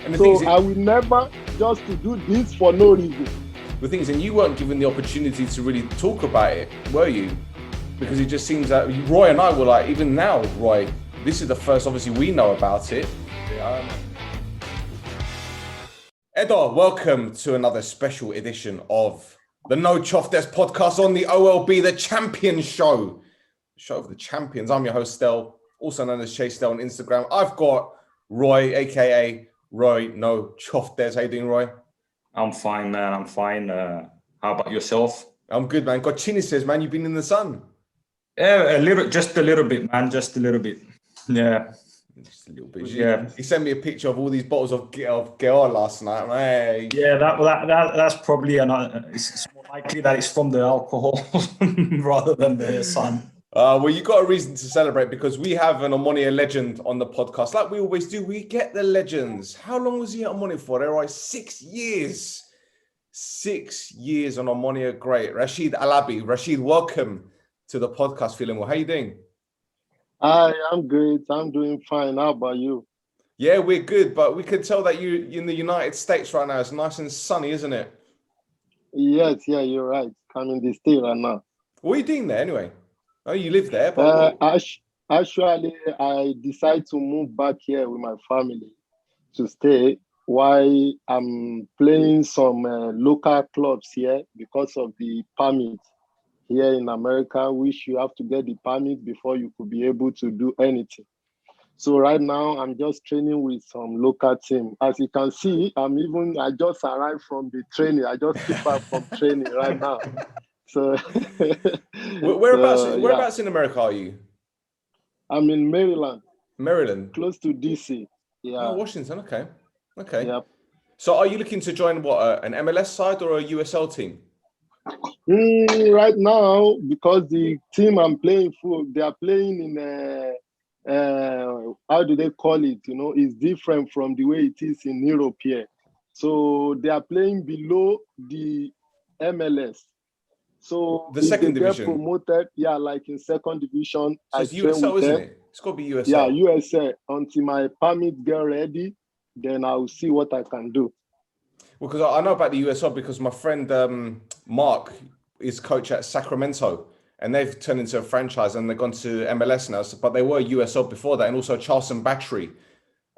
And So I will never just to do this for no reason. The thing is, and you weren't given the opportunity to really talk about it, were you? Because it just seems that Roy and I were like, even now, Roy, this is the first, obviously, we know about it. Edo, welcome to another special edition of the No Choftes podcast on the OLB, the Champions Show. Show of the Champions. I'm your host, Stel, also known as Chase Stel on Instagram. I've got Roy, aka Roy No Choftes. How you doing, Roy? I'm fine, man. I'm fine. How about yourself? I'm good, man. Chini says, man, you've been in the sun. Yeah, just a little bit, man. Just a little bit. Yeah. Just a little bit. Yeah. He sent me a picture of all these bottles of Geor last night, man. Yeah, that's probably it's more likely that it's from the alcohol rather than the sun. Well, you got a reason to celebrate because we have an Omonoia legend on the podcast. Like we always do, we get the legends. How long was he at Omonoia for? They're like 6 years. 6 years on Omonoia. Great. Rasheed Alabi. Rasheed, welcome to the podcast. Feeling well. How you doing? Hi, I'm great. I'm doing fine. How about you? Yeah, we're good, but we can tell that you're in the United States right now. It's nice and sunny, isn't it? Yes, yeah, you're right. I'm in the state right now. What are you doing there anyway? Oh, you live there? But actually, I decided to move back here with my family to stay while I'm playing some local clubs here because of the permit here in America, which you have to get the permit before you could be able to do anything. So right now, I'm just training with some local team. As you can see, I just arrived from the training. I just came back from training right now. So whereabouts in America are you? I'm in Maryland. Maryland? Close to DC. Yeah. Oh, Washington, okay. Yep. So are you looking to join what, an MLS side or a USL team? Right now, because the team I'm playing for, they are playing in how do they call it? It's different from the way it is in Europe here. So they are playing below the MLS. So the second division. Get promoted, like in second division. So it's USL, isn't it? It's got to be USL. Yeah, USL. Until my permit get ready, then I'll see what I can do. Well, because I know about the USL because my friend Mark is coach at Sacramento, and they've turned into a franchise and they've gone to MLS now. But they were USL before that, and also Charleston Battery.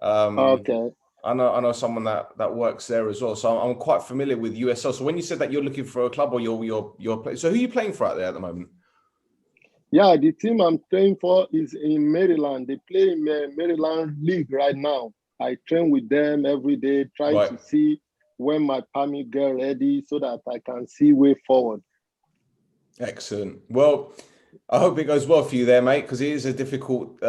Okay. I know someone that works there as well, so I'm quite familiar with USL. So when you said that you're looking for a club or you're playing, so who are you playing for out there at the moment? Yeah, the team I'm playing for is in Maryland. They play in Maryland League right now. I train with them every day, trying to see when my permit get ready so that I can see way forward. Excellent. Well, I hope it goes well for you there, mate, because it is a difficult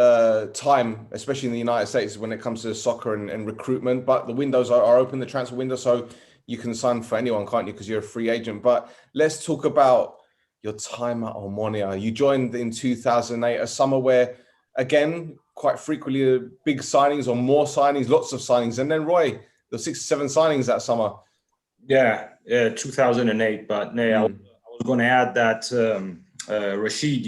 time, especially in the United States when it comes to soccer and recruitment. But the windows are open, the transfer window, so you can sign for anyone, can't you? Because you're a free agent. But let's talk about your time at Omonoia. You joined in 2008, a summer where, again, quite frequently big signings or more signings, lots of signings. And then, Roy, the 6 or 7 signings that summer. Yeah, 2008. But I was going to add that Rasheed,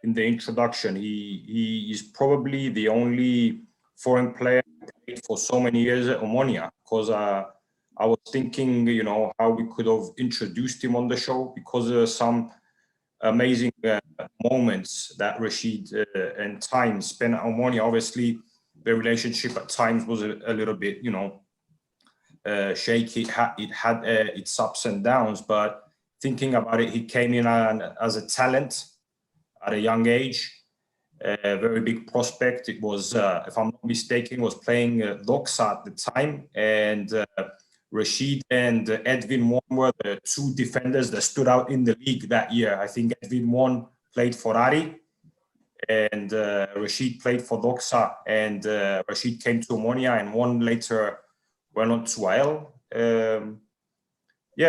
in the introduction, he is probably the only foreign player played for so many years at Omonoia, because I was thinking, how we could have introduced him on the show, because of some amazing moments that Rasheed and time spent at Omonoia. Obviously, the relationship at times was a little bit, shaky. It had its ups and downs, but thinking about it, he came in as a talent at a young age, a very big prospect. It was, if I'm not mistaken, was playing Doxa at the time, and Rasheed and Edwin Won were the 2 defenders that stood out in the league that year. I think Edwin Won played for Ari, and Rasheed played for Doxa, and Rasheed came to Omonoia, and Won later went on to APOEL.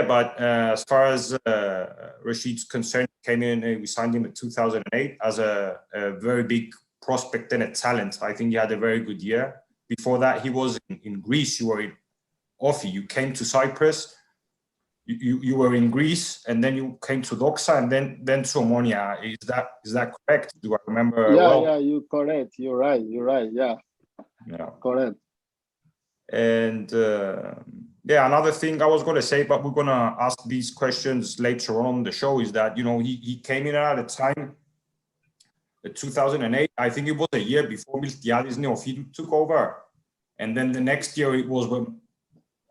But as far as Rasheed's concerned, came in, we signed him in 2008 as a very big prospect and a talent. I think he had a very good year. Before that, he was in Greece. You were in Ofi. You came to Cyprus. You were in Greece, and then you came to Doxa, and then to Omonoia. Is that correct? Do I remember? Yeah, you're correct. You're right. Yeah. Correct. And yeah, another thing I was going to say, but we're going to ask these questions later on the show, is that, you know, he came in at a time, 2008, I think it was a year before Miltiadis Neophytou took over. And then the next year it was when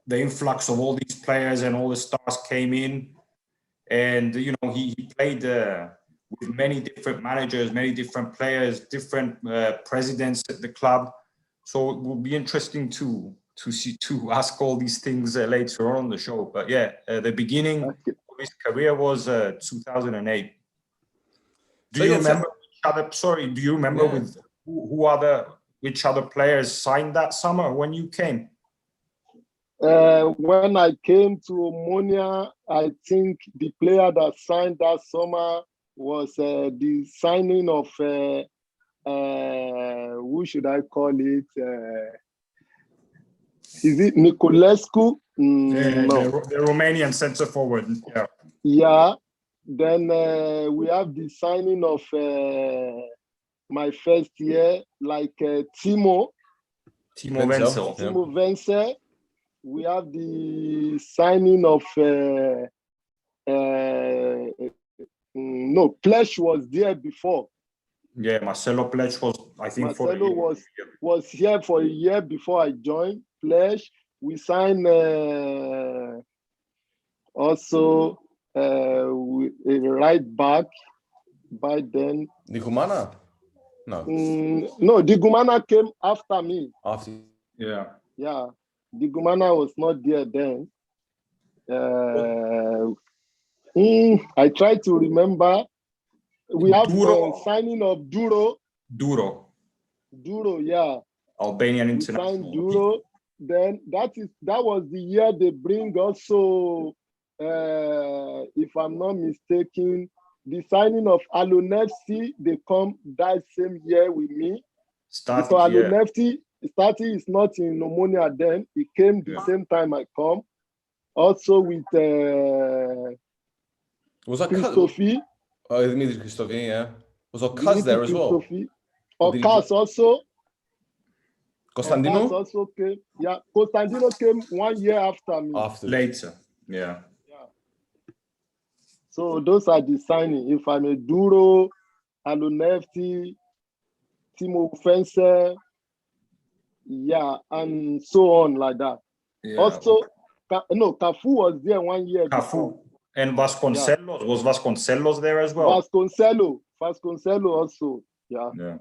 the influx of all these players and all the stars came in. And, you know, he played with many different managers, many different players, different presidents at the club. So it will be interesting to ask all these things later on the show. But yeah, the beginning of his career was 2008. Do you remember which other? Sorry, do you remember with which other players signed that summer when you came? When I came to Omonoia, I think the player that signed that summer was the signing of who should I call it? Is it Niculescu? No. The Romanian centre forward. Yeah. Yeah. Then we have the signing of my first year, like Timo Wenzel. Timo Wenzel. We have the signing of no, Plech was there before. Yeah, Marcelo Plech was, I think, Marcelo was here for a year before I joined. Plech. We signed also a right back by then. Digumana? No. No, Digumana came after me. After. Yeah. Yeah. Digumana was not there then. I try to remember. We have the signing of Duro. Duro, yeah. Albanian We international. signed Duro. Then that was the year they bring also, if I'm not mistaken, the signing of Alonefsi. They come that same year with me. Because Alonefsi is not in Omonoia then. He came the same time I come. Also with was that Christophe? Oh, Dimitri Christophe, yeah. Was Okas there as well? Okas also. Costantino? Okas also came. Yeah, Costantino came 1 year after me. Later, yeah. So those are the signing. If I'm a Duro, Alonefti, Timo Wenzel, yeah, and so on like that. Yeah. Also, Cafu was there 1 year before. And Vasconcelos, was Vasconcelos there as well? Vasconcelos also, yeah.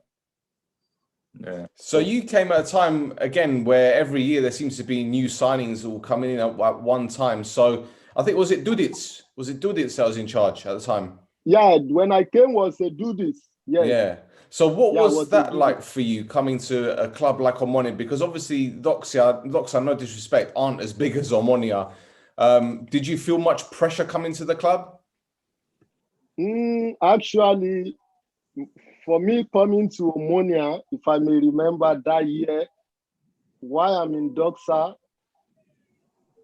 So you came at a time, again, where every year there seems to be new signings all coming in at one time. So I think, was it Tudic? Was it Tudic that was in charge at the time? Yeah, when I came was a Tudic, yes. Yeah. So what was that like for you, coming to a club like Omonoia? Because obviously Doxa, no disrespect, aren't as big as Omonoia. Did you feel much pressure coming to the club? Actually, for me coming to Omonoia, if I may remember that year, why I'm in Doxa,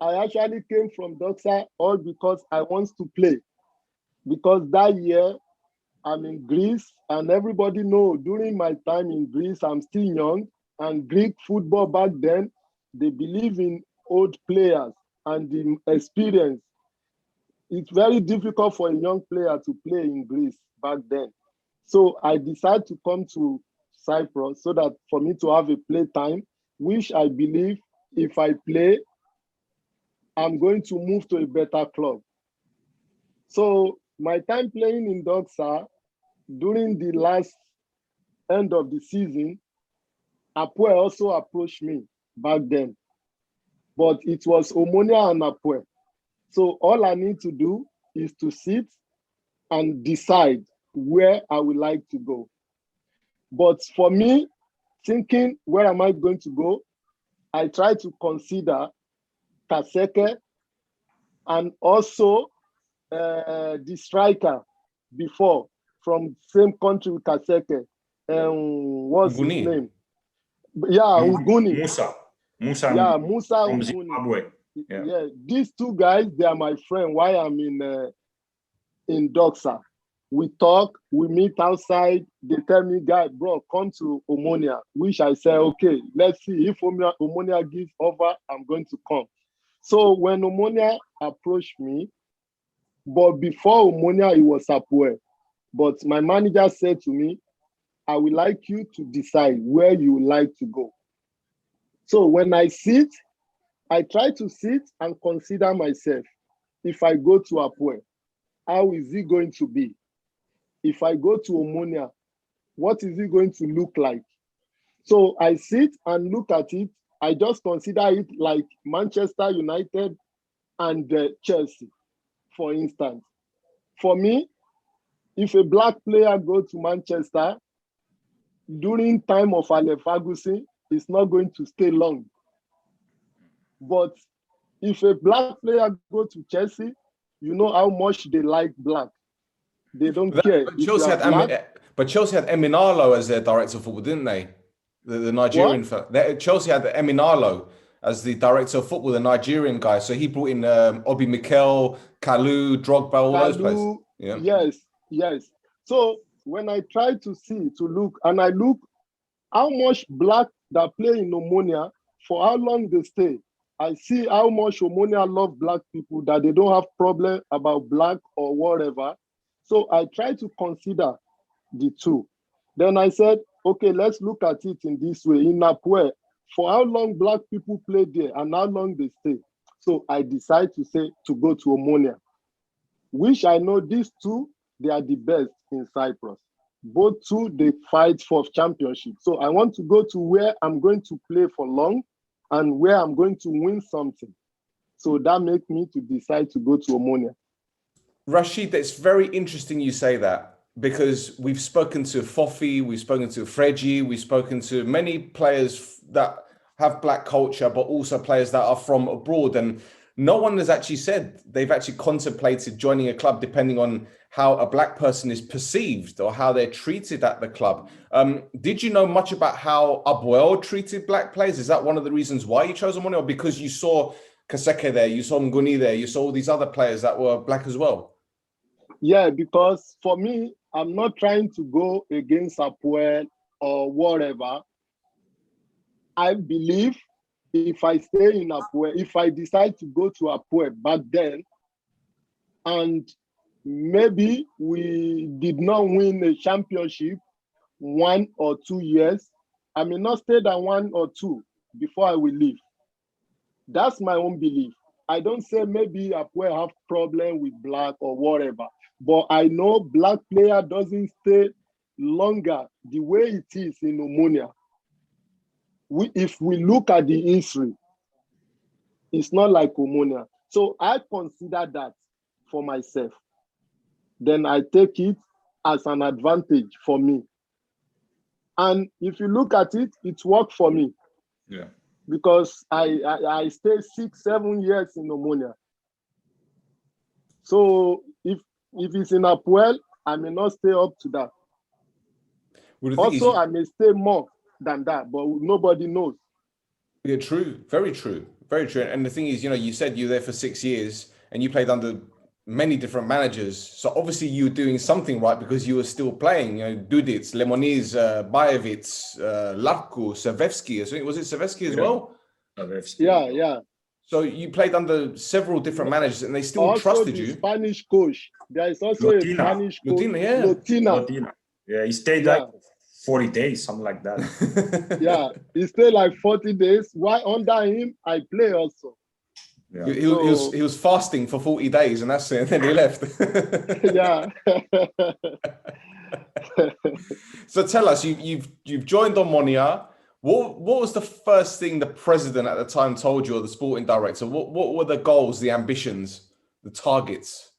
I actually came from Doxa all because I want to play. Because that year, I'm in Greece, and everybody knows during my time in Greece, I'm still young, and Greek football back then, they believe in old players and the experience. It's very difficult for a young player to play in Greece back then. So I decided to come to Cyprus so that for me to have a play time, which I believe if I play, I'm going to move to a better club. So my time playing in Doxa, during the last end of the season, APOEL also approached me back then. But it was Omonoia and APOEL. So all I need to do is to sit and decide where I would like to go. But for me, thinking where am I going to go, I try to consider Kaseke and also the striker before from same country with Kaseke. What's his name? Yeah, Uguni. Musa. Yeah, Musa from Uguni. Zimbabwe. Yeah, these two guys, they are my friend. Why I'm in Doxa. We talk, we meet outside. They tell me, guy, bro, come to Omonia, which I say, okay, let's see if Omonia gives offer, I'm going to come. So when Omonia approached me, but before Omonia, it was APOEL. But my manager said to me, I would like you to decide where you would like to go. So when I sit, I try to sit and consider myself. If I go to APOEL, how is it going to be? If I go to Omonia, what is it going to look like? So I sit and look at it. I just consider it like Manchester United and Chelsea, for instance. For me, if a black player go to Manchester during time of Ale Ferguson, it's not going to stay long. But if a black player go to Chelsea, you know how much they like black. They don't care. But Chelsea had Eminalo as their director of football, didn't they? The Nigerian. Chelsea had Eminalo as the director of football, the Nigerian guy. So he brought in Obi Mikel, Kalu, Drogba, all those players. Yeah. Yes. So when I try to look, and I look how much black that play in Omonia, for how long they stay. I see how much Omonia love black people, that they don't have problem about black or whatever. So I try to consider the two. Then I said, okay, let's look at it in this way. In APOEL, for how long black people play there and how long they stay. So I decide to go to Omonia, which I know these two, they are the best in Cyprus. Both two, they fight for championship. So I want to go to where I'm going to play for long and where I'm going to win something. So that made me to decide to go to Omonia. Rasheed, it's very interesting you say that, because we've spoken to Fofi, we've spoken to Fregi, we've spoken to many players that have black culture, but also players that are from abroad. And no one has actually said they've actually contemplated joining a club depending on how a black person is perceived or how they're treated at the club. Did you know much about how APOEL treated black players? Is that one of the reasons why you chose Omonia, or because you saw Kaseke there, you saw Nguni there, you saw all these other players that were black as well? Yeah, because for me, I'm not trying to go against APOEL or whatever. I believe if I stay in APOEL, if I decide to go to APOEL back then, and maybe we did not win a championship 1 or 2 years, I may not stay than 1 or 2 before I will leave. That's my own belief. I don't say maybe APOEL have problem with black or whatever, but I know black player doesn't stay longer the way it is in Omonia. If we look at the history, it's not like Omonia. So I consider that for myself. Then I take it as an advantage for me. And if you look at it, it worked for me. Yeah. Because I stayed 6-7 years in Omonia. So if it's in APOEL, I may not stay up to that. Well, also, I may stay more than that, but nobody knows. Yeah, true. Very true. Very true. And the thing is, you said you were there for 6 years and you played under many different managers. So obviously you were doing something right, because you were still playing. Tudic, Lemonis, Bajevic, Larkou, Sevevsky. Was it Sevevsky as well? Sevevsky. Yeah. So you played under several different managers, and they still also trusted the you. Spanish coach. There is also a Spanish coach. Lotina. Yeah, he stayed like 40 days, something like that. Yeah, he stayed like 40 days. While under him, I play also. Yeah. He was fasting for 40 days, and that's it. And then he left. Yeah. So tell us, you've joined Omonia. What was the first thing the president at the time told you, or the sporting director? What were the goals, the ambitions, the targets?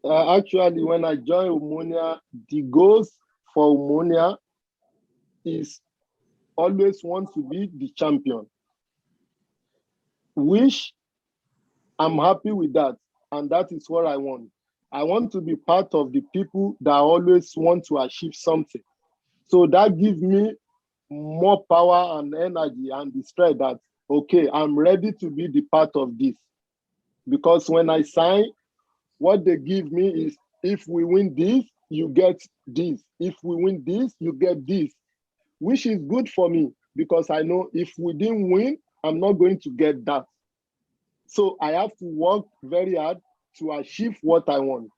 Actually, when I joined Omonia, the goals for Omonia is always want to be the champion, which I'm happy with that. And that is what I want. I want to be part of the people that always want to achieve something. So that gives me more power and energy and the strength that, okay, I'm ready to be the part of this. Because when I sign, what they give me is, if we win this, you get this. If we win this, you get this, which is good for me because I know if we didn't win, I'm not going to get that. So I have to work very hard to achieve what I want.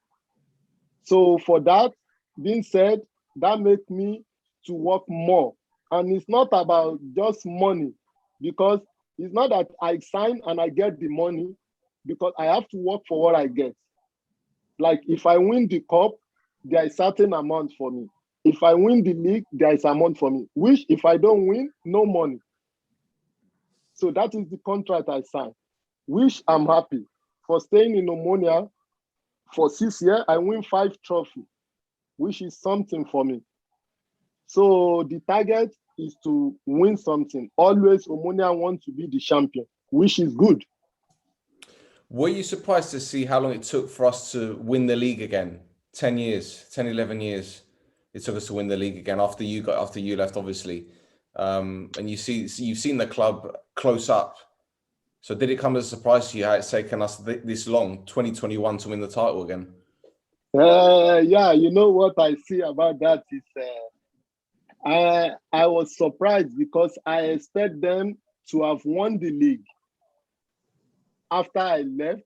So for that being said, that makes me to work more. And it's not about just money, because it's not that I sign and I get the money, because I have to work for what I get. Like if I win the cup, there is certain amount for me. If I win the league, there is amount for me, which if I don't win, no money. So that is the contract I signed, which I'm happy. For staying in Omonoia for 6 years, I win 5 trophies, which is something for me. So the target is to win something. Always Omonoia wants to be the champion, which is good. Were you surprised to see how long it took for us to win the league again? 10 years, 10, 11 years. It took us to win the league again after you left, obviously. And you've seen the club close up. So did it come as a surprise to you how it's taken us this long, 2021, to win the title again? Yeah, you know what I see about that is I was surprised because I expect them to have won the league after I left,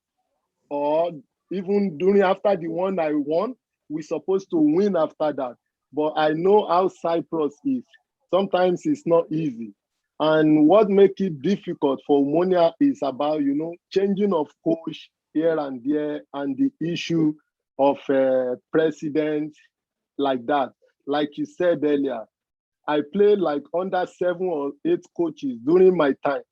or even after the one I won, we're supposed to win after that. But I know how Cyprus is. Sometimes it's not easy. And what makes it difficult for Omonoia is about, changing of coach here and there, and the issue of president, like that. Like you said earlier, I played like under 7 or 8 coaches during my time,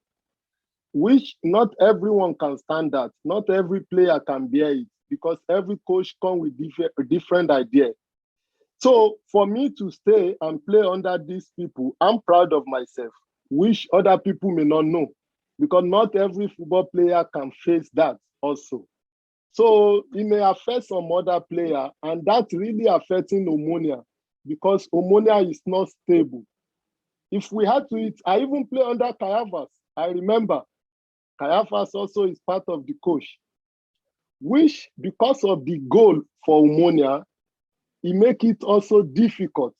which not everyone can stand that. Not every player can bear it, because every coach comes with different ideas. So for me to stay and play under these people, I'm proud of myself, which other people may not know, because not every football player can face that also. So it may affect some other player, and that's really affecting Omonoia, because Omonoia is not stable. If we had to, I even play under Kayavas. I remember Kayavas also is part of the coach, which because of the goal for Omonoia, it make it also difficult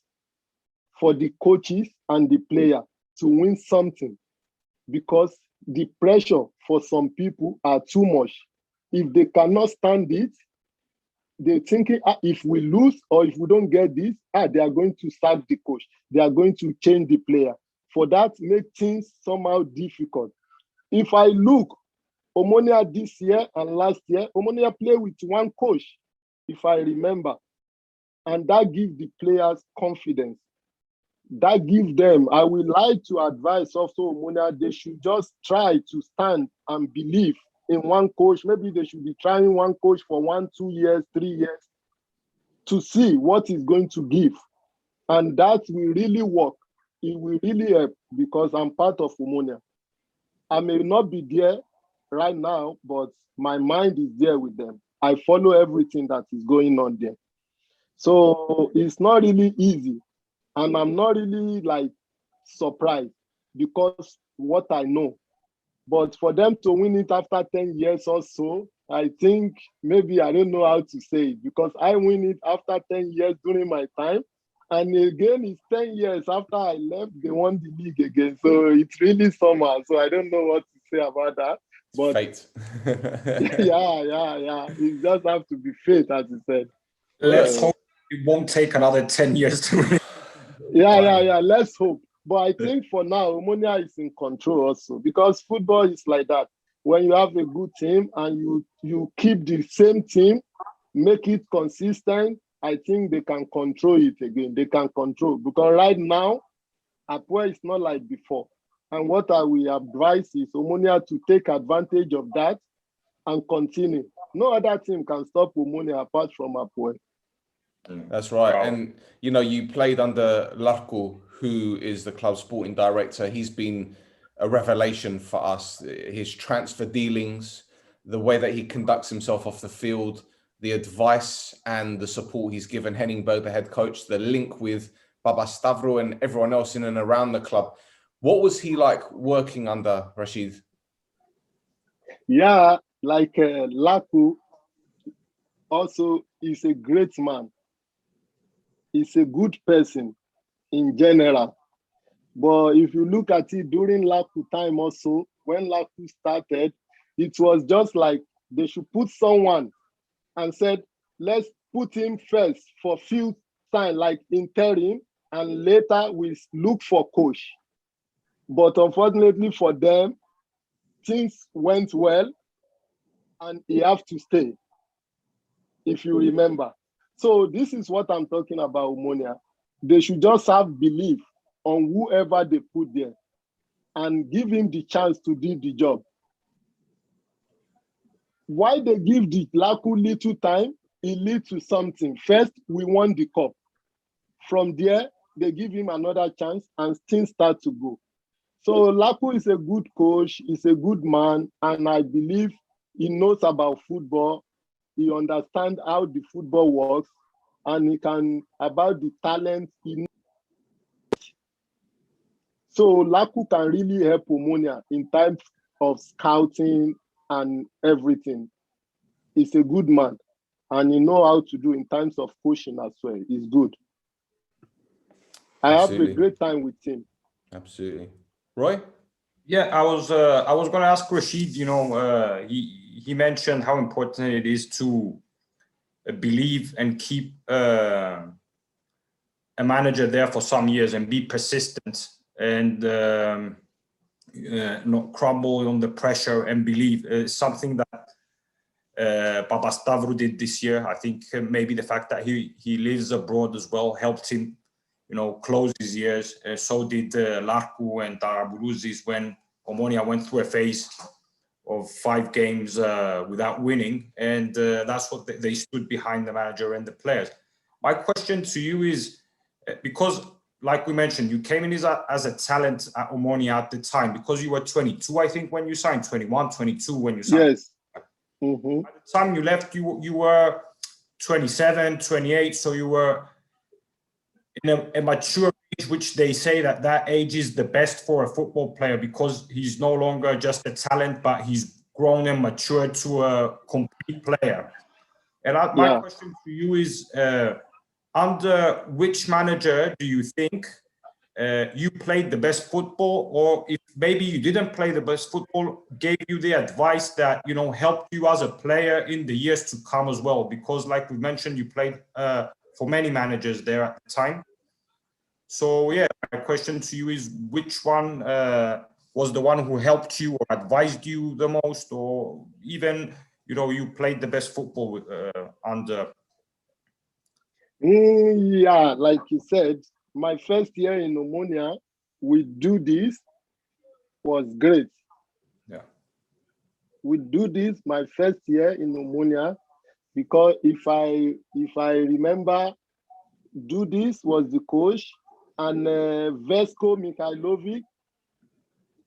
for the coaches and the player to win something, because the pressure for some people are too much. If they cannot stand it, they're thinking, if we lose or if we don't get this, they are going to sack the coach. They are going to change the player. For that, make things somehow difficult. If I look, Omonoia this year and last year, Omonoia played with one coach, if I remember. And that gives the players confidence. That gives them, I would like to advise also Omonoia, they should just try to stand and believe in one coach. Maybe they should be trying one coach for 1, 2 years, 3 years, to see what is going to give. And that will really work. It will really help, because I'm part of Omonoia. I may not be there right now, but my mind is there with them. I follow everything that is going on there. So it's not really easy. And I'm not really like surprised, because what I know. But for them to win it after 10 years or so, I think maybe I don't know how to say it, because I win it after 10 years during my time. And again, it's 10 years after I left, they won the league again. So it's really summer. So I don't know what to say about that. But fate. yeah. It just have to be fate, as you said. Let's hope it won't take another 10 years to win. Yeah. Let's hope. But I think for now, Omonoia is in control also, because football is like that. When you have a good team and you keep the same team, make it consistent, I think they can control it again. They can control, because right now, APOEL is not like before. And what I will advise is Omonoia to take advantage of that and continue. No other team can stop Omonoia apart from APOEL. That's right. Wow. And, you played under Larkou, who is the club sporting director. He's been a revelation for us. His transfer dealings, the way that he conducts himself off the field, the advice and the support he's given Henningberg, the head coach, the link with Baba Stavro and everyone else in and around the club. What was he like working under Rasheed? Yeah, like Larkou also is a great man. is a good person in general. But if you look at it during Larkou time also, when Larkou started, it was just like they should put someone and said, let's put him first for few time, like interim, and later we look for coach. But unfortunately for them, things went well and he have to stay, if you remember. So this is what I'm talking about, Omonoia. They should just have belief on whoever they put there and give him the chance to do the job. Why they give the Larkou little time, it leads to something. First, we won the cup. From there, they give him another chance and things start to go. So Larkou is a good coach, he's a good man, and I believe he knows about football. He understands how the football works, and he can about the talent he knows. So Larkou can really help Omonoia in terms of scouting and everything. He's a good man, and he knows how to do in terms of coaching as well. He's good. I have a great time with him. Absolutely. Roy? Yeah, I was going to ask Rasheed. You know, he mentioned how important it is to believe and keep a manager there for some years and be persistent and not crumble under pressure and believe. Something that Papastavru did this year. I think maybe the fact that he lives abroad as well helped him, you know, close his years. So did Larkou and Tarabuluzis when Omonoia went through a phase of 5 games without winning, and that's what they stood behind the manager and the players. My question to you is, because like we mentioned, you came in as a talent at Omonoia at the time, because you were 22, I think, when you signed, 21, 22 when you signed. Yes. Mm-hmm. At the time you left, you were 27, 28, so you were in a mature age, which they say that age is the best for a football player because he's no longer just a talent, but he's grown and matured to a complete player. And my question to you is, under which manager do you think you played the best football, or if maybe you didn't play the best football, gave you the advice that, you know, helped you as a player in the years to come as well? Because like we mentioned, you played for many managers there at the time. So yeah, my question to you is, which one was the one who helped you or advised you the most, or even, you know, you played the best football under? Yeah, like you said, my first year in Omonoia, we do this was great. Yeah. We do this my first year in Omonoia, because if I remember, do this was the coach, and Vesco Mikhailovic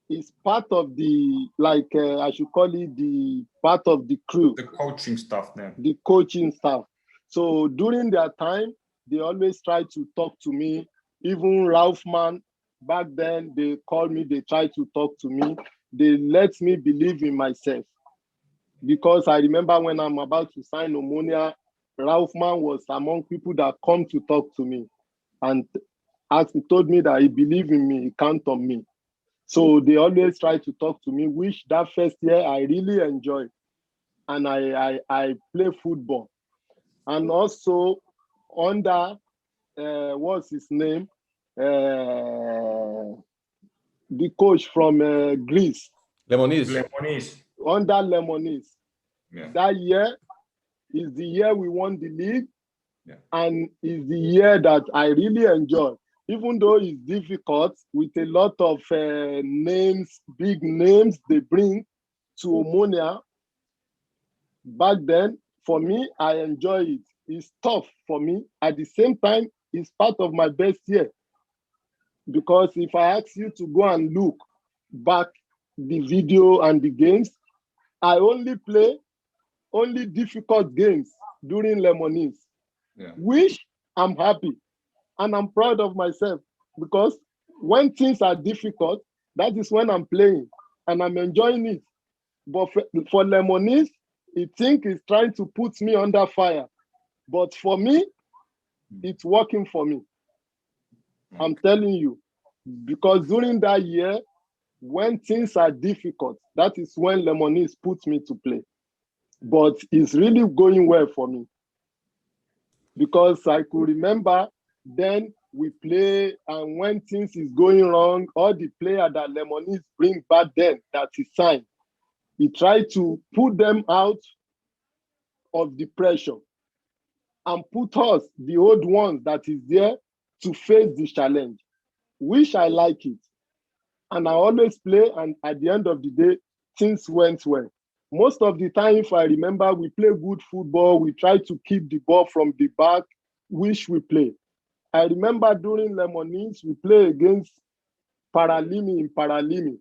is part of the, like I should call it, the part of the crew. The coaching staff then. The coaching staff. So during their time, they always try to talk to me. Even Ralphman, back then, they called me, they tried to talk to me. They let me believe in myself. Because I remember when I'm about to sign Omonoia, Ralphman was among people that come to talk to me and told me that he believed in me, he count on me. So they always try to talk to me, which that first year I really enjoyed. And I play football. And also under, what's his name? The coach from Greece. Lemonis. Under Lemonis. Yeah. That year is the year we won the league. Yeah. And is the year that I really enjoy. Even though it's difficult with a lot of names, big names they bring to Omonoia. Back then, for me, I enjoy it. It's tough for me. At the same time, it's part of my best year. Because if I ask you to go and look back the video and the games, I only play difficult games during Lemonis, which I'm happy. And I'm proud of myself, because when things are difficult, that is when I'm playing and I'm enjoying it. But for Lemonis, he think he's trying to put me under fire. But for me, It's working for me. I'm telling you, because during that year, when things are difficult, that is when Lemonis put me to play. But it's really going well for me, because I could remember then we play, and when things is going wrong, all the players that Lemonis bring back then that he signed, he tried to put them out of the pressure and put us, the old ones that is there, to face the challenge, which I like it. And I always play, and at the end of the day, things went well. Most of the time, if I remember, we play good football. We try to keep the ball from the back, which we play. I remember during Lemonis, we play against Paralimi in Paralimi.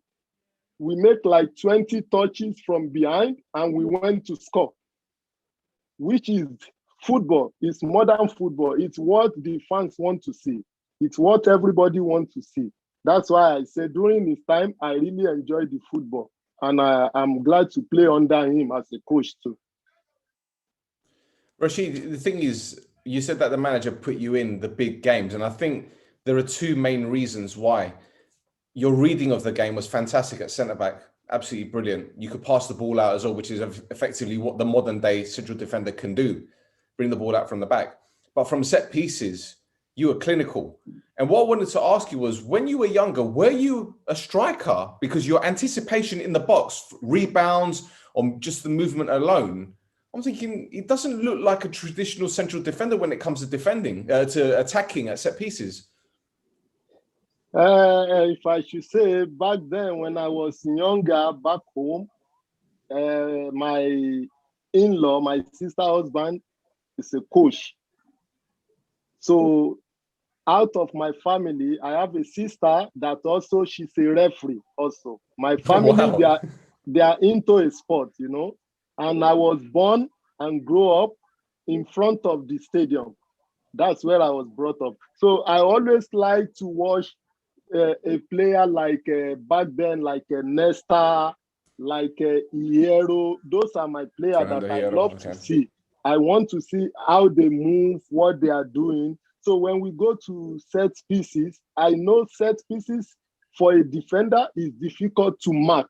We make like 20 touches from behind, and we went to score, which is football. It's modern football. It's what the fans want to see. It's what everybody wants to see. That's why I say during this time, I really enjoy the football. And I'm glad to play under him as a coach too. Rasheed, the thing is, you said that the manager put you in the big games, and I think there are two main reasons why. Your reading of the game was fantastic at centre-back, absolutely brilliant. You could pass the ball out as well, which is effectively what the modern-day central defender can do, bring the ball out from the back. But from set pieces, you were clinical. And what I wanted to ask you was, when you were younger, were you a striker? Because your anticipation in the box, rebounds, or just the movement alone, I'm thinking it doesn't look like a traditional central defender when it comes to defending, to attacking at set pieces. If I should say, back then when I was younger, back home, my in-law, my sister husband, is a coach. So out of my family, I have a sister that also, she's a referee also. My family, Wow. they are into a sport, you know. And I was born and grew up in front of the stadium. That's where I was brought up. So I always like to watch a player like back then, like Nesta, like Hierro. Those are my players Fernando that I Hierro, love to see. I want to see how they move, what they are doing. So when we go to set pieces, I know set pieces for a defender is difficult to mark,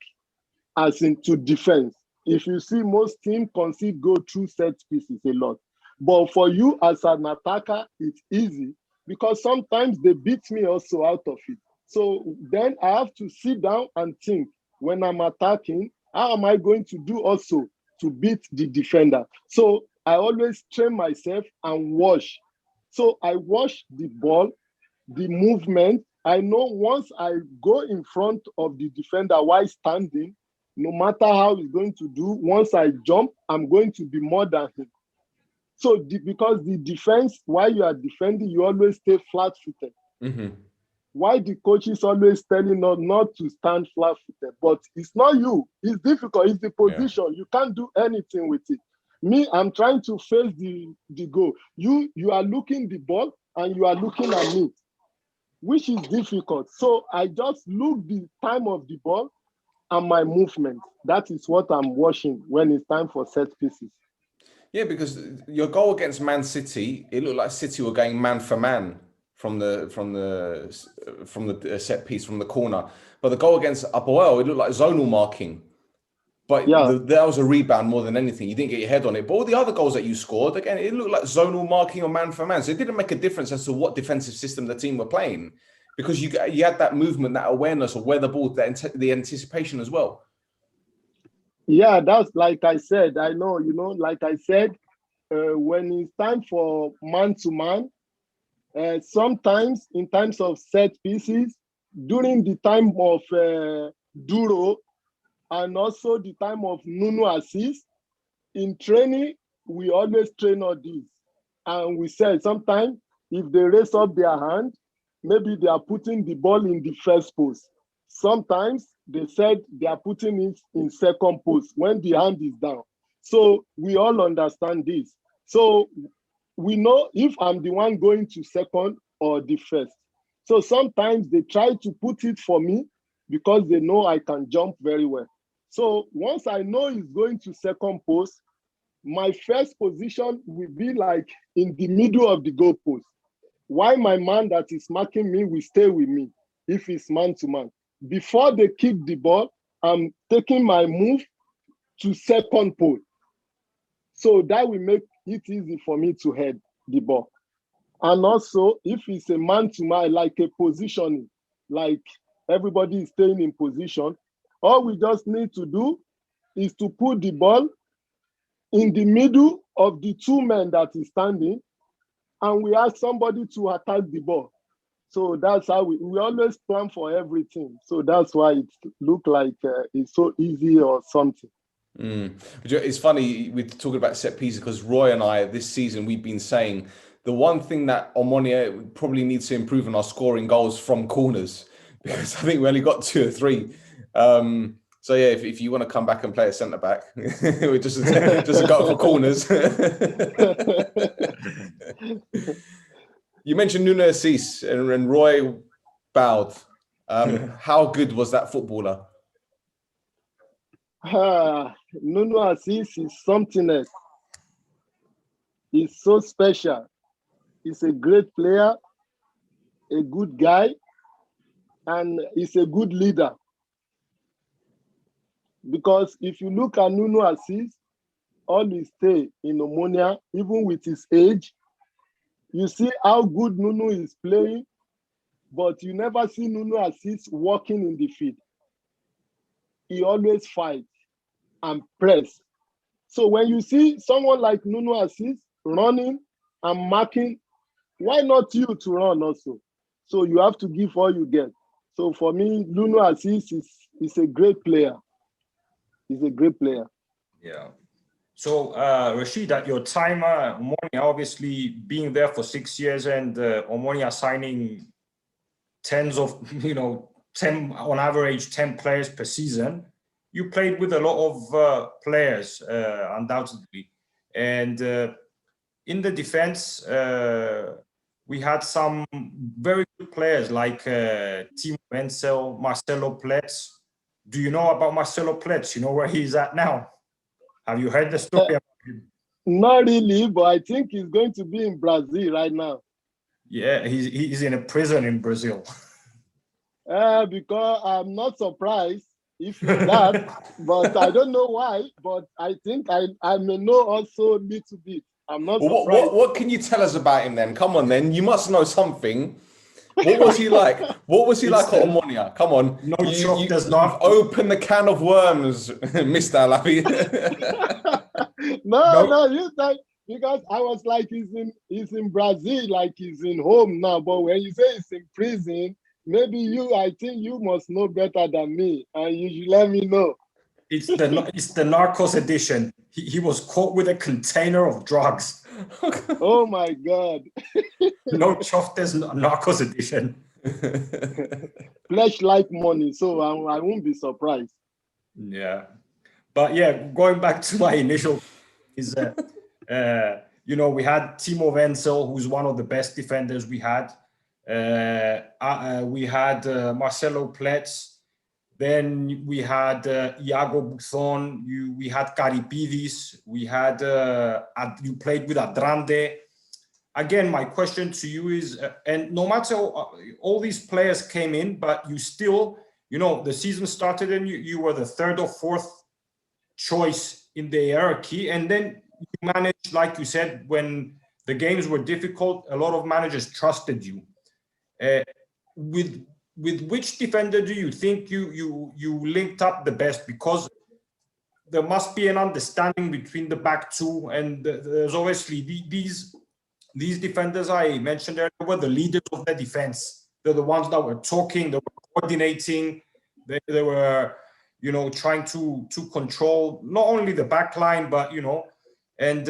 as in to defense. If you see most teams concede go through set pieces a lot. But for you as an attacker, it's easy because sometimes they beat me also out of it. So then I have to sit down and think, when I'm attacking, how am I going to do also to beat the defender? So I always train myself and watch. So I watch the ball, the movement. I know once I go in front of the defender while standing, no matter how he's going to do, once I jump, I'm going to be more than him. So because the defense, while you are defending, you always stay flat-footed. Mm-hmm. Why the coach is always telling us not to stand flat-footed, but it's not you. It's difficult. It's the position. Yeah. You can't do anything with it. Me, I'm trying to face the goal. You are looking the ball and you are looking at me, which is difficult. So I just look the time of the ball and my movement. That is what I'm watching when it's time for set pieces. Yeah, because your goal against Man City, it looked like City were going man for man from the set piece, from the corner. But the goal against APOEL, it looked like zonal marking. But yeah, that was a rebound more than anything. You didn't get your head on it. But all the other goals that you scored, again, it looked like zonal marking or man for man. So it didn't make a difference as to what defensive system the team were playing, because you had that movement, that awareness of where the ball, the anticipation as well. Yeah, that's like I said. I know, like I said, when it's time for man-to-man, sometimes in times of set pieces, during the time of Duro, and also the time of NOUNA assist, in training, we always train all these. And we said sometimes if they raise up their hand, maybe they are putting the ball in the first post. Sometimes they said they are putting it in second post when the hand is down. So we all understand this. So we know if I'm the one going to second or the first. So sometimes they try to put it for me because they know I can jump very well. So once I know he's going to second post, my first position will be like in the middle of the goal post. why my man that is marking me will stay with me if it's man to man. Before they kick the ball, I'm taking my move to second pole. So that will make it easy for me to head the ball. And also, if it's a man to man, like a positioning, like everybody is staying in position, all we just need to do is to put the ball in the middle of the two men that is standing, and we ask somebody to attack the ball. So that's how we always plan for everything. So that's why it look like it's so easy or something. It's funny we're talking about set pieces because Roy and I this season we've been saying the one thing that Omonoia probably needs to improve on our scoring goals from corners, because I think we only got 2 or 3. So yeah, if you want to come back and play a centre back, we just go for corners. You mentioned NOUNA Assis and Roy bowed. How good was that footballer? NOUNA Assis is something else. He's so special. He's a great player, a good guy, and he's a good leader. Because if you look at NOUNA Assis, all his stay in Omonoia, even with his age, you see how good NOUNA is playing, but you never see NOUNA Assis walking in the field. He always fights and press. So when you see someone like NOUNA Assis running and marking, why not you to run also? So you have to give all you get. So for me, NOUNA Assis is a great player. He's a great player. Yeah. So, Rasheed, at your time, Omonoia obviously being there for 6 years and Omonoia signing tens of, 10 on average, 10 players per season, you played with a lot of players, undoubtedly. And in the defense, we had some very good players like Timo Wenzel, Marcelo Pletz. Do you know about Marcelo Pletz? You know where he's at now? Have you heard the story about him? Not really, but I think he's going to be in Brazil right now. Yeah, he's in a prison in Brazil. Because I'm not surprised if he's that, but I don't know why. But I think I may know also a little bit. I'm not surprised. What can you tell us about him then? Come on, then. You must know something. What was he like? What was he like at Omonoia? Come on. No, you've opened the can of worms, Mr. Alabi. No, you like, because I was like, he's in Brazil, like he's in home now. But when you say he's in prison, maybe I think you must know better than me, and you should let me know. It's the Narcos edition. He was caught with a container of drugs. Oh my God. No Choftes Narcos edition. Flesh like money, so I won't be surprised. Yeah. But yeah, going back to my initial is we had Timo Wenzel, who's one of the best defenders we had. We had Marcelo Pletz. Then we had Iago Buffon. We had Caripidis. We had you played with Adrande. Again, my question to you is, and no matter all these players came in, but you still, the season started and you were the 3rd or 4th choice in the hierarchy, and then you managed, like you said, when the games were difficult, a lot of managers trusted you. With which defender do you think you linked up the best? Because there must be an understanding between the back two, and there's obviously these defenders I mentioned earlier were the leaders of the defense. They're the ones that were talking, they were coordinating, they were trying to control not only the back line, but and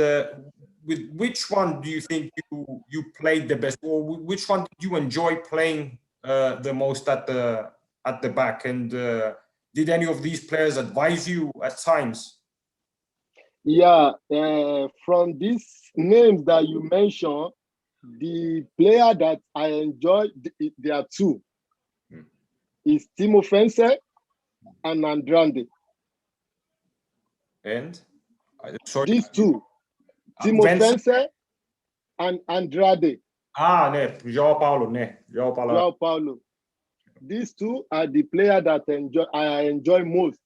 with which one do you think you played the best, or which one did you enjoy playing the most at the back? And did any of these players advise you at times? Yeah, from these names that you mentioned, the player that I enjoy, there are 2. Is Timo Wenzel and Adrande. And sorry, these 2, Timo Wenzel and Adrande. Ne, João Paulo, ne. João Paulo. João Paulo. These two are the players that I enjoy most.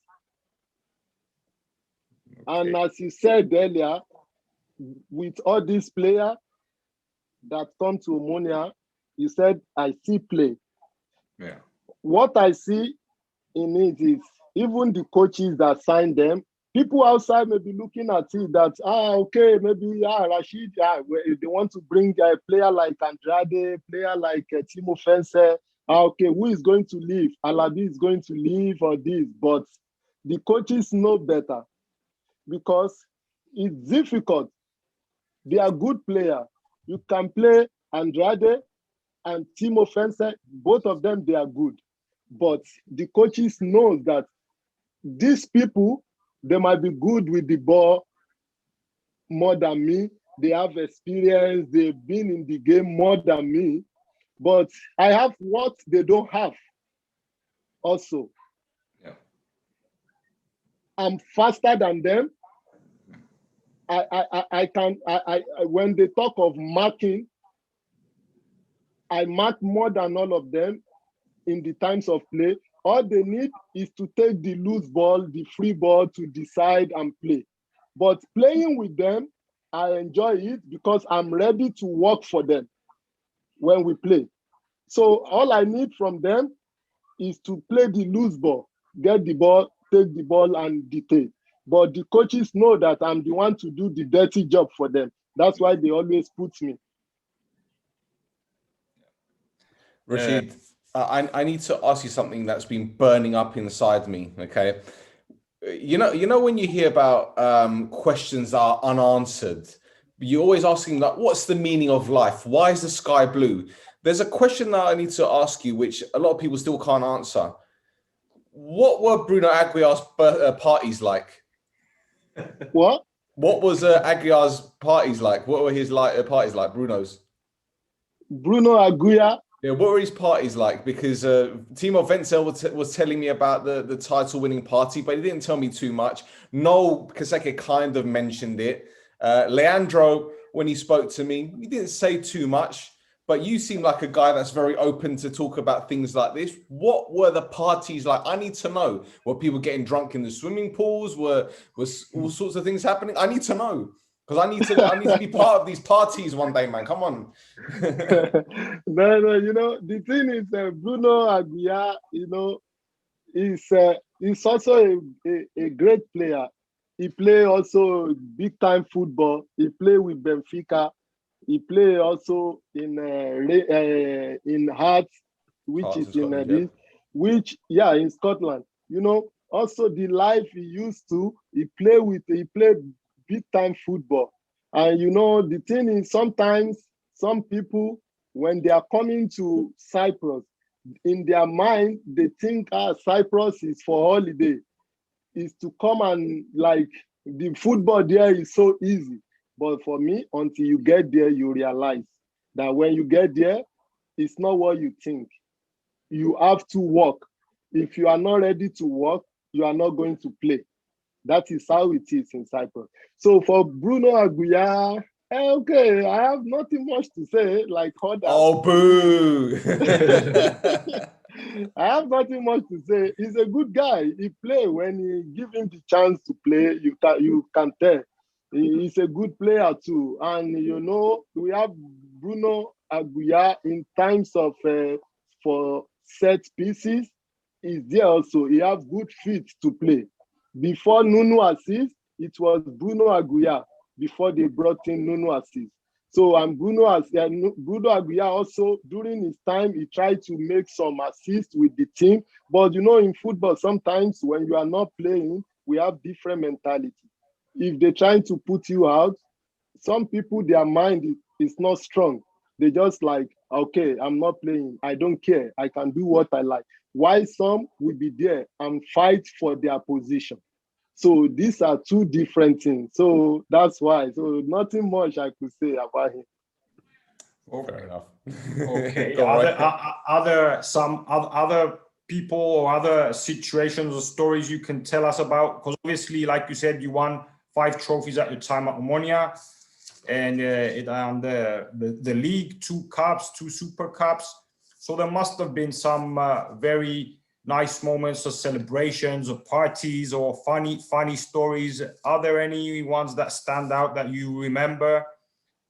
Okay. And as you said earlier, with all these players that come to Omonoia, you said, I see play. Yeah. What I see in it is even the coaches that sign them, people outside may be looking at it that, okay, maybe Rasheed, they want to bring a player like Andrade, player like Timo Fencer. Okay, who is going to leave? Alabi is going to leave or this, but the coaches know better because it's difficult. They are good players. You can play Andrade and Timo Fencer, both of them, they are good. But the coaches know that these people, they might be good with the ball more than me. They have experience. They've been in the game more than me. But I have what they don't have also. Yeah. I'm faster than them. I can, when they talk of marking, I mark more than all of them in the times of play. All they need is to take the loose ball, the free ball to decide and play. But playing with them, I enjoy it because I'm ready to work for them when we play. So all I need from them is to play the loose ball, get the ball, take the ball and dictate. But the coaches know that I'm the one to do the dirty job for them. That's why they always put me. Rasheed, I need to ask you something that's been burning up inside me. Okay, you know when you hear about questions that are unanswered, you're always asking like, what's the meaning of life? Why is the sky blue? There's a question that I need to ask you, which a lot of people still can't answer. What were Bruno Aguiar's parties like? What? What was Aguiar's parties like? What were his parties like? Bruno's. Bruno Aguiar. Yeah, what were his parties like? Because Timo Wenzel was telling me about the title-winning party, but he didn't tell me too much. Noel Kaseke kind of mentioned it. Leandro, when he spoke to me, he didn't say too much, but you seem like a guy that's very open to talk about things like this. What were the parties like? I need to know. Were people getting drunk in the swimming pools? Was all sorts of things happening? I need to know. Because I need to be part of these parties one day, man. Come on. No, you know, the thing is Bruno Aguiar, you know, he's also a great player. He play also big time football. He play with Benfica. He play also in Hearts, which is in this, which in Scotland. You know, also the life he used to. He play big time football. And you know, the thing is sometimes some people, when they are coming to Cyprus, in their mind, they think Cyprus is for holiday, is to come and like the football there is so easy. But for me, until you get there, you realize that when you get there, it's not what you think. You have to work. If you are not ready to work, you are not going to play. That is how it is in Cyprus. So for Bruno Aguiar, okay, I have nothing much to say. Like others. Oh, boo! I have nothing much to say. He's a good guy. He play when you give him the chance to play. You can tell he's a good player too. And you know, we have Bruno Aguiar in times of for set pieces. He's there also. He has good feet to play. Before NOUNA assist, it was Bruno Aguiar before they brought in NOUNA assist. So Bruno Aguiar also, during his time, he tried to make some assists with the team. But you know, in football, sometimes when you are not playing, we have different mentality. If they're trying to put you out, some people, their mind is not strong. They just like, okay, I'm not playing. I don't care. I can do what I like. Why some will be there and fight for their position. So these are two different things. So that's why. So nothing much I could say about him. Fair enough. Okay. Are there some other people or other situations or stories you can tell us about? Because obviously, like you said, you won 5 trophies at your time at Omonoia. and the league, 2 cups, 2 super cups. So there must have been some very nice moments or celebrations or parties or funny stories. Are there any ones that stand out that you remember?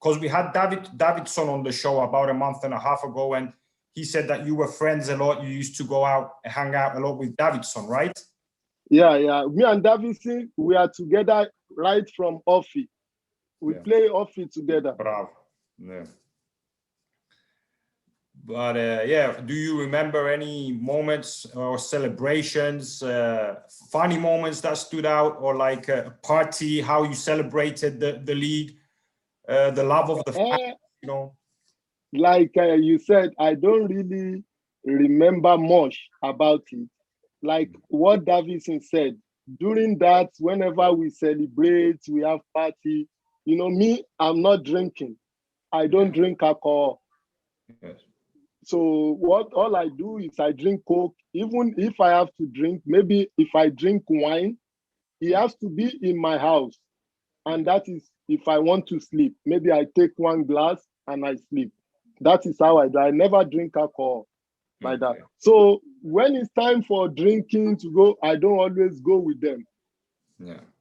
Because we had Davidson on the show about a month and a half ago, and he said that you were friends a lot. You used to go out and hang out a lot with Davidson, right? Yeah. Me and Davidson, we are together right from Offi. We play Offi together. Bravo. Yeah. But do you remember any moments or celebrations, funny moments that stood out, or like a party, how you celebrated the league, the love of the fans, you know? Like you said, I don't really remember much about it. Like what Davidson said, during that, whenever we celebrate, we have party, me, I'm not drinking. I don't drink alcohol. Yes. So all I do is I drink Coke. Even if I have to drink, maybe if I drink wine, it has to be in my house. And that is if I want to sleep. Maybe I take 1 glass and I sleep. That is how I do. I never drink alcohol like that. So when it's time for drinking to go, I don't always go with them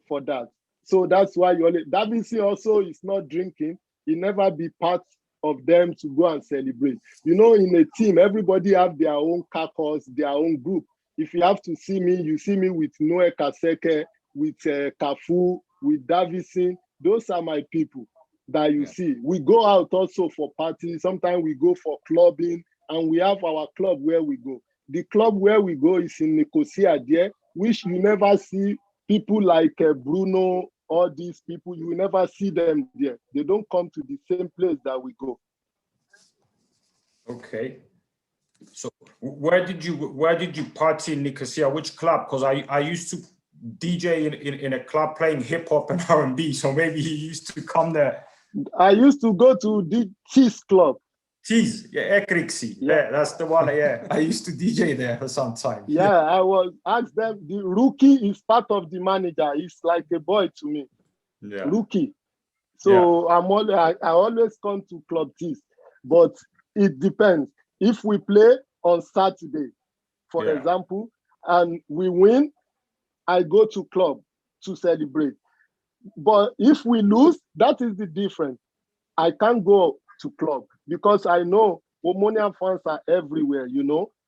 for that. So that's why Davidson also is not drinking. He never be part of them to go and celebrate. In a team, everybody have their own caucus, their own group. If you have to see me, you see me with Noe Kaseke, with Kafu, with Davidson. Those are my people that you see. We go out also for parties. Sometimes we go for clubbing, and we have our club where we go. The club where we go is in Nicosia there, which you never see people like Bruno, all these people, you will never see them there. They don't come to the same place that we go. Okay. So where did you party in Nicosia? Which club? Because I used to DJ in a club playing hip hop and R&B. So maybe he used to come there. I used to go to the Cheese Club. Cheese, Ekrixi. Yeah, that's the one. Yeah, I used to DJ there for some time. Yeah, I was asked them. The rookie is part of the manager. He's like a boy to me. Yeah. Rookie. So I always come to Club Cheese, but it depends. If we play on Saturday, for example, and we win, I go to club to celebrate. But if we lose, that is the difference. I can't go to club because I know Omonoia fans are everywhere,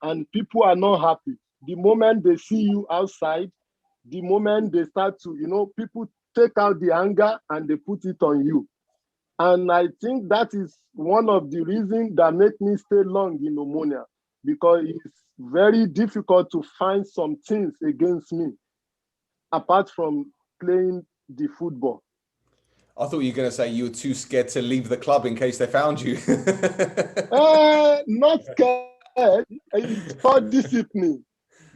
and people are not happy. The moment they see you outside, the moment they start to, people take out the anger and they put it on you. And I think that is one of the reasons that make me stay long in Omonoia, because it's very difficult to find some things against me, apart from playing the football. I thought you were going to say you were too scared to leave the club in case they found you. Not scared. It's called discipline,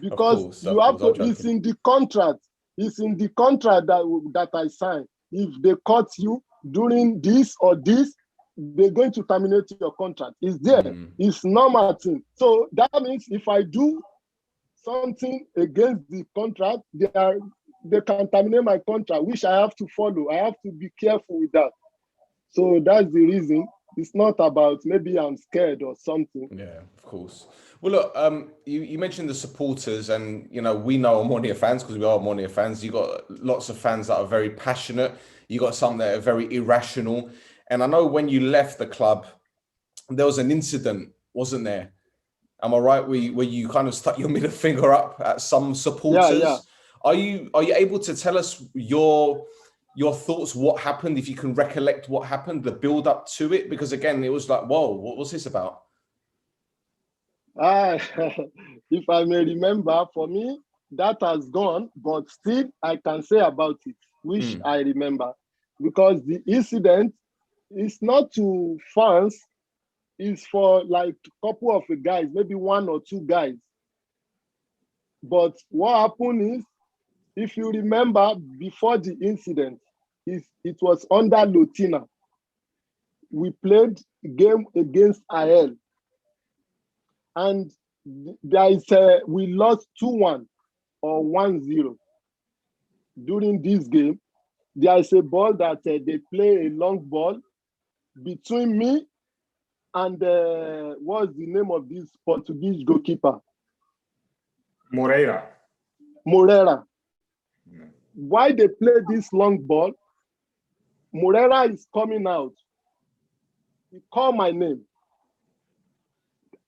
because you have to. It's in the contract. It's in the contract that I signed. If they cut you during this or this, they're going to terminate your contract. It's there. It's normal thing. So that means if I do something against the contract, they can terminate my contract, which I have to follow. I have to be careful with that. So that's the reason. It's not about maybe I'm scared or something. Yeah, of course. Well, look, you mentioned the supporters, and we know Omonoia fans because we are Omonoia fans. You got lots of fans that are very passionate. You got some that are very irrational. And I know when you left the club, there was an incident, wasn't there? Am I right? Where you kind of stuck your middle finger up at some supporters? Yeah. Are you able to tell us your thoughts? What happened? If you can recollect what happened, the build up to it, because again, it was like, whoa, what was this about? If I may remember, for me, that has gone, but still I can say about it, which I remember, because the incident is not to fans. Is for like a couple of guys, maybe 1 or 2 guys. But what happened is, if you remember, before the incident, it was under Lotina. We played a game against APOEL. And we lost 2-1 or 1-0 during this game. there is a ball that they play a long ball between me and what's the name of this Portuguese goalkeeper? Moreira. Moreira. Why they play this long ball? Moreira is coming out. He called my name.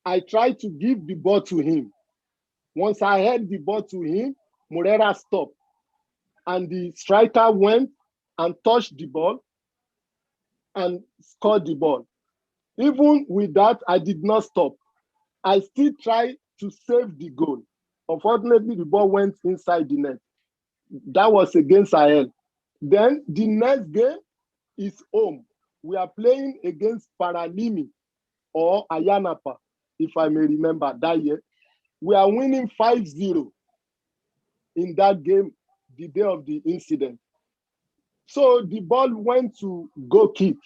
I tried to give the ball to him. Once I had the ball to him, Moreira stopped. And the striker went and touched the ball and scored the ball. Even with that, I did not stop. I still tried to save the goal. Unfortunately, the ball went inside the net. That was against Sahel. Then the next game is home. We are playing against Paralimi or Ayanapa, if I may remember that year. We are winning 5-0 in that game, the day of the incident. So the ball went to goal kick.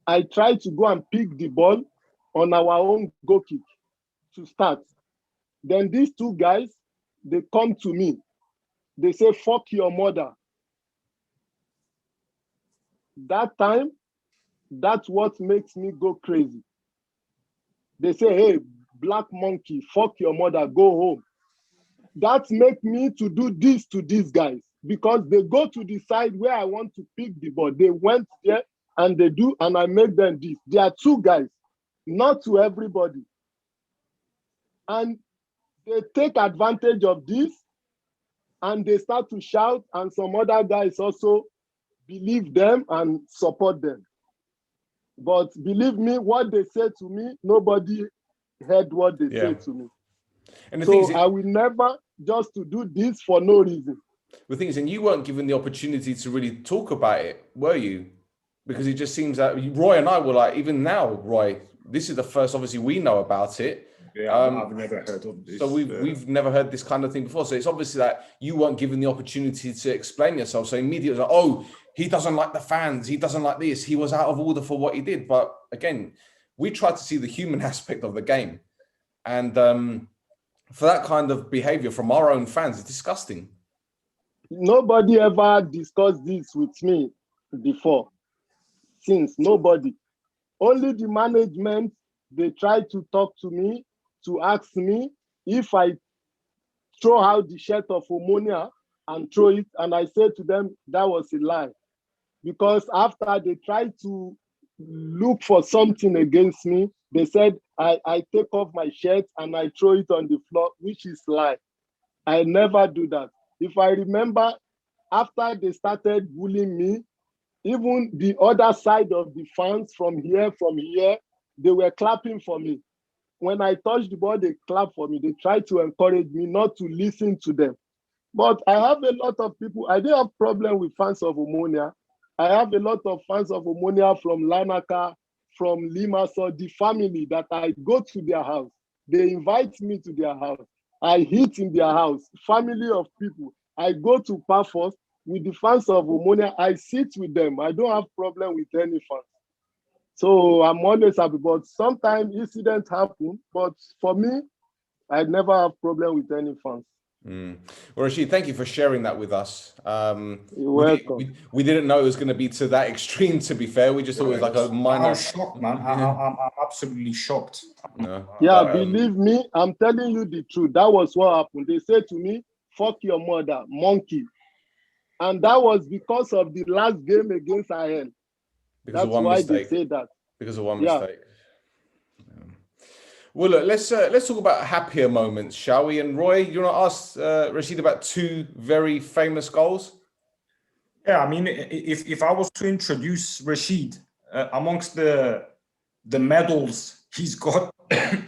I tried to go and pick the ball on our own goal kick to start. Then these two guys, they come to me. They say, fuck your mother. That time, that's what makes me go crazy. They say, hey, black monkey, fuck your mother, go home. That makes me to do this to these guys because they go to decide where I want to pick the ball. They went there and they do, and I make them this. There are two guys, not to everybody. And they take advantage of this and they start to shout, and some other guys also believe them and support them. But believe me, what they say to me, nobody heard what they say to me. And the so thing is, I will never just to do this for no reason. The thing is, and you weren't given the opportunity to really talk about it, were you? Because it just seems that Roy and I were like, even now, Roy, this is the first, obviously, we know about it. Yeah, I've never heard of this. So we've never heard this kind of thing before. So it's obviously that you weren't given the opportunity to explain yourself. So immediately, like, oh, he doesn't like the fans. He doesn't like this. He was out of order for what he did. But again, we try to see the human aspect of the game. And for that kind of behavior from our own fans, it's disgusting. Nobody ever discussed this with me before. Since nobody. Only the management, they try to talk to me, to ask me if I throw out the shirt of Omonoia and throw it. And I said to them, that was a lie. Because after they tried to look for something against me, they said, I take off my shirt and I throw it on the floor, which is lie. I never do that. If I remember, after they started bullying me, even the other side of the fans from here, they were clapping for me. When I touched the ball, they clapped for me. They tried to encourage me not to listen to them. But I have a lot of people. I didn't have problem with fans of Omonoia. I have a lot of fans of Omonoia from Lanaka, from Limassol, the family that I go to their house. They invite me to their house. I eat in their house, family of people. I go to Pafos with the fans of Omonoia. I sit with them. I don't have problem with any fans. So I'm always happy, but sometimes incidents happen. But for me, I never have problem with any fans. Well, Rasheed, thank you for sharing that with us. You're welcome. We didn't know it was going to be to that extreme, to be fair. We just thought it was like a minor... I'm shocked, man. I'm absolutely shocked. No. Yeah, believe me, I'm telling you the truth. That was what happened. They said to me, fuck your mother, monkey. And that was because of the last game against Sahel. That's why they say that. Because of one mistake. Yeah. Well, look, let's talk about happier moments, shall we? And Roy, you want to ask Rasheed about two very famous goals? Yeah, I mean, if I was to introduce Rasheed amongst the medals he's got,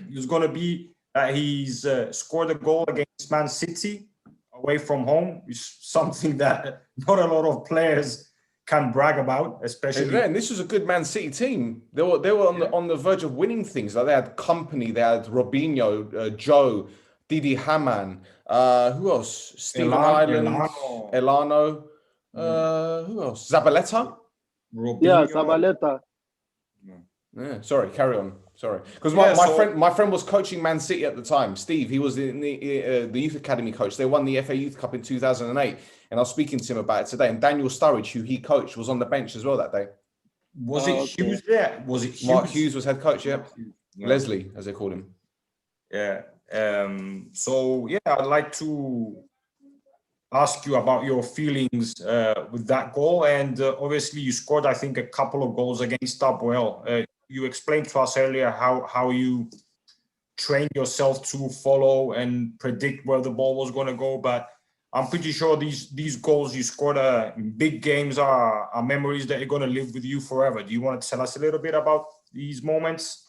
he's going to be he's scored a goal against Man City away from home, which is something that not a lot of players can brag about, especially. And this was a good Man City team. They were on the verge of winning things. Like they had Company, they had Robinho, Joe, Didi Hamann. Who else? Stephen Ireland, Elano. Who else? Zabaleta. Yeah, Zabaleta. Yeah. Sorry, carry on. Sorry, because Yeah, my friend was coaching Man City at the time. Steve, he was in the youth academy coach. They won the FA Youth Cup in 2008, and I was speaking to him about it today. And Daniel Sturridge, who he coached, was on the bench as well that day. Was it Hughes there? Was it Hughes? Mark Hughes was head coach. Yeah, Yeah. Leslie, as they called him. Yeah. So yeah, I'd like to ask you about your feelings with that goal, and obviously you scored, I think, a couple of goals against APOEL. You explained to us earlier how you trained yourself to follow and predict where the ball was going to go, but I'm pretty sure these goals you scored in big games are memories that are going to live with you forever. Do you want to tell us a little bit about these moments?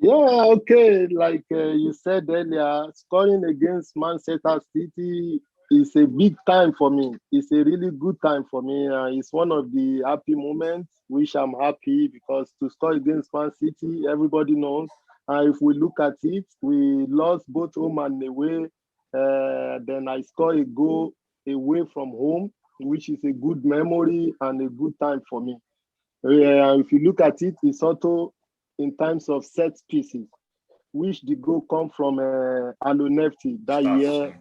Yeah, okay. Like you said earlier, scoring against Manchester City is a big time for me. It's a really good time for me. It's one of the happy moments, which I'm happy because to score against Man City, everybody knows. If we look at it, we lost both home and away. Then I score a goal away from home, which is a good memory and a good time for me. If you look at it, it's also in terms of set pieces, which the goal come from Alonefti that year.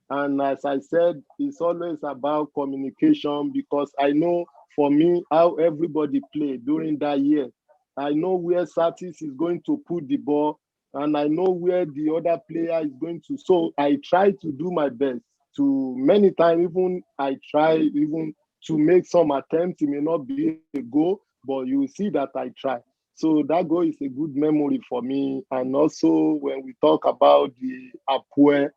And as I said, it's always about communication because I know for me how everybody played during that year. I know where Satis is going to put the ball and I know where the other player is going to. So I try to do my best to many times, even I try even to make some attempts. It may not be a goal, but you will see that I try. So that goal is a good memory for me. And also when we talk about the APOEL,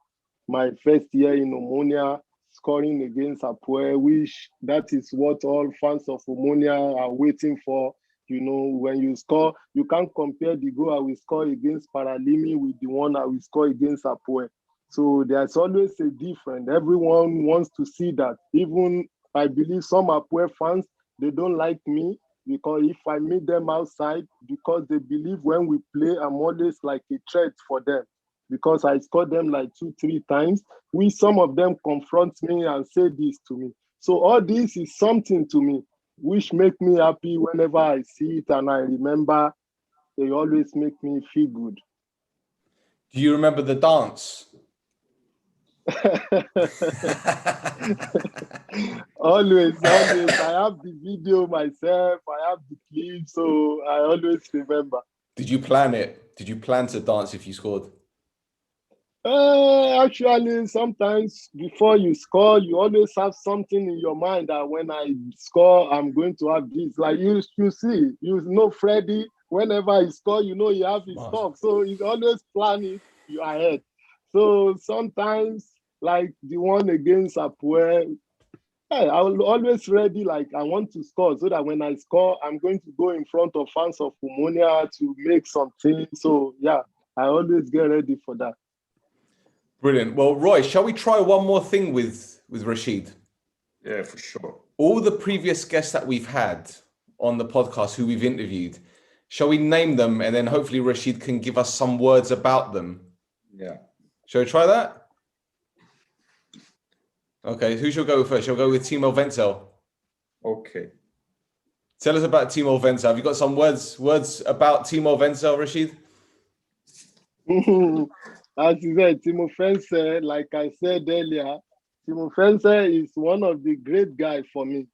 my first year in Omonoia, scoring against APOEL, which that is what all fans of Omonoia are waiting for. You know, when you score, you can't compare the goal I will score against Paralimi with the one I will score against APOEL. So there's always a difference. Everyone wants to see that. Even I believe some APOEL fans, they don't like me because if I meet them outside, because they believe when we play, I'm always like a threat for them because I scored them like 2-3 times. Some of them confront me and say this to me. So all this is something to me, which make me happy whenever I see it and I remember. They always make me feel good. Do you remember the dance? always. I have the video myself. I have the clip, so I always remember. Did you plan it? Did you plan to dance if you scored? Actually, sometimes before you score, you always have something in your mind that when I score, I'm going to have this. Like you see, you know Freddie, whenever he score, you know he have his stuff. So he's always planning you ahead. So sometimes, like the one against APOEL, I will always ready, like I want to score so that when I score, I'm going to go in front of fans of Omonoia to make something. So yeah, I always get ready for that. Brilliant. Well, Roy, shall we try one more thing with Rasheed? Yeah, for sure. All the previous guests that we've had on the podcast who we've interviewed, shall we name them and then hopefully Rasheed can give us some words about them? Yeah. Shall we try that? Okay, who shall go with first? Shall we go with Timo Wenzel? Okay. Tell us about Timo Wenzel. Have you got some words about Timo Wenzel, Rasheed? As you said, Timo Wenzel, like I said earlier, Timo Wenzel is one of the great guys for me.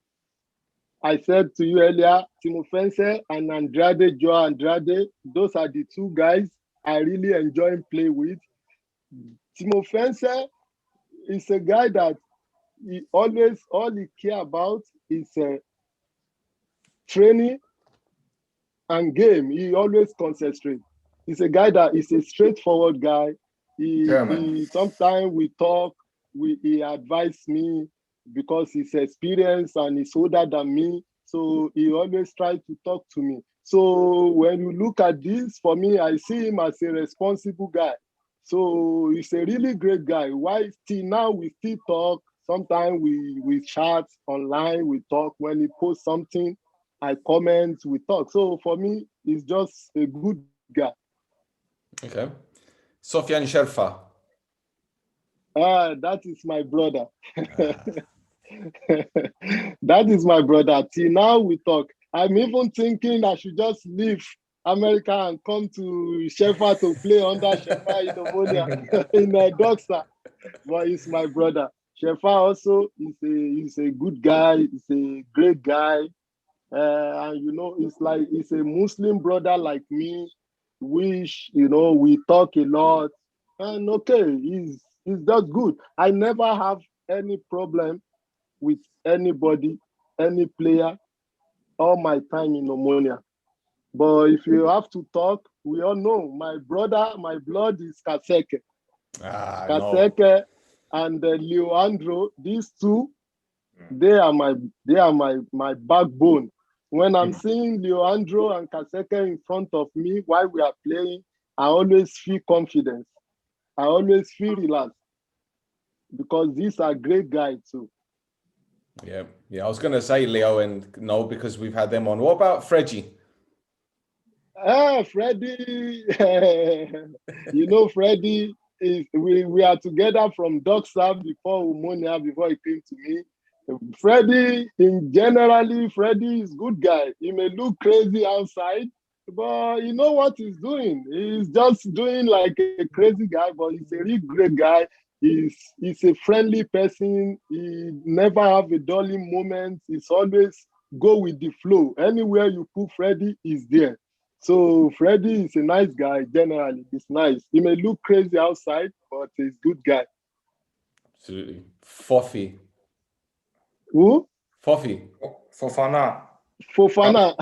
I said to you earlier, Timo Wenzel and Joao Andrade, those are the two guys I really enjoy playing with. Timo Wenzel is a guy that all he care about is training and game. He always concentrates. He's a guy that is a straightforward guy. He sometimes we talk, he advise me because he's experienced and he's older than me. So he always tries to talk to me. So when you look at this, for me, I see him as a responsible guy. So he's a really great guy. Why till now we still talk? Sometimes we chat online, we talk. When he posts something, I comment, we talk. So for me, he's just a good guy. Okay. Sofian Sherfa. That is my brother. That is my brother. Till now we talk. I'm even thinking I should just leave America and come to Shefa to play under Shefa in Omonoia in Doxa. But he's my brother. Shefa also is a good guy. He's a great guy. And you know, it's a Muslim brother like me, which you know we talk a lot. And okay, he's just good. I never have any problem with anybody, any player, all my time in Omonoia. But if you have to talk, we all know my brother, my blood is Kaseke. No. Kaseke and Leandro, these two, they are my backbone. When I'm seeing Leandro and Kaseke in front of me while we are playing, I always feel confidence. I always feel relaxed because these are great guys too. Yeah. I was going to say Leo and no, because we've had them on. What about Freddie? Freddie, you know, Freddie is we are together from Doxa before Omonoia, before he came to me. Freddie, Freddie is good guy. He may look crazy outside, but you know what he's doing. He's just doing like a crazy guy, but he's a really great guy. He's a friendly person. He never have a dulling moment. He's always go with the flow. Anywhere you put Freddie, he's there. So Freddie is a nice guy. Generally, he's nice. He may look crazy outside, but he's a good guy. Absolutely. Fofi. Who? Fofi. Fofana. Fofana.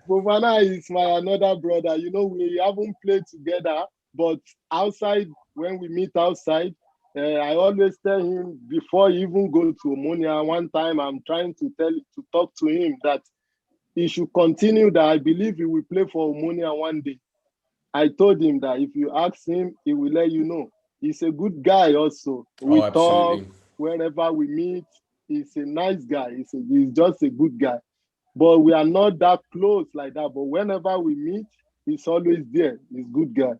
Fofana is my another brother. You know, we haven't played together, but outside, when we meet outside, I always tell him before he even go to Omonoia, one time I'm trying to talk to him that he should continue, that I believe he will play for Omonoia one day. I told him that if you ask him, he will let you know. He's a good guy also. We talk wherever we meet. He's a nice guy. He's just a good guy. But we are not that close like that. But whenever we meet, he's always there. He's a good guy.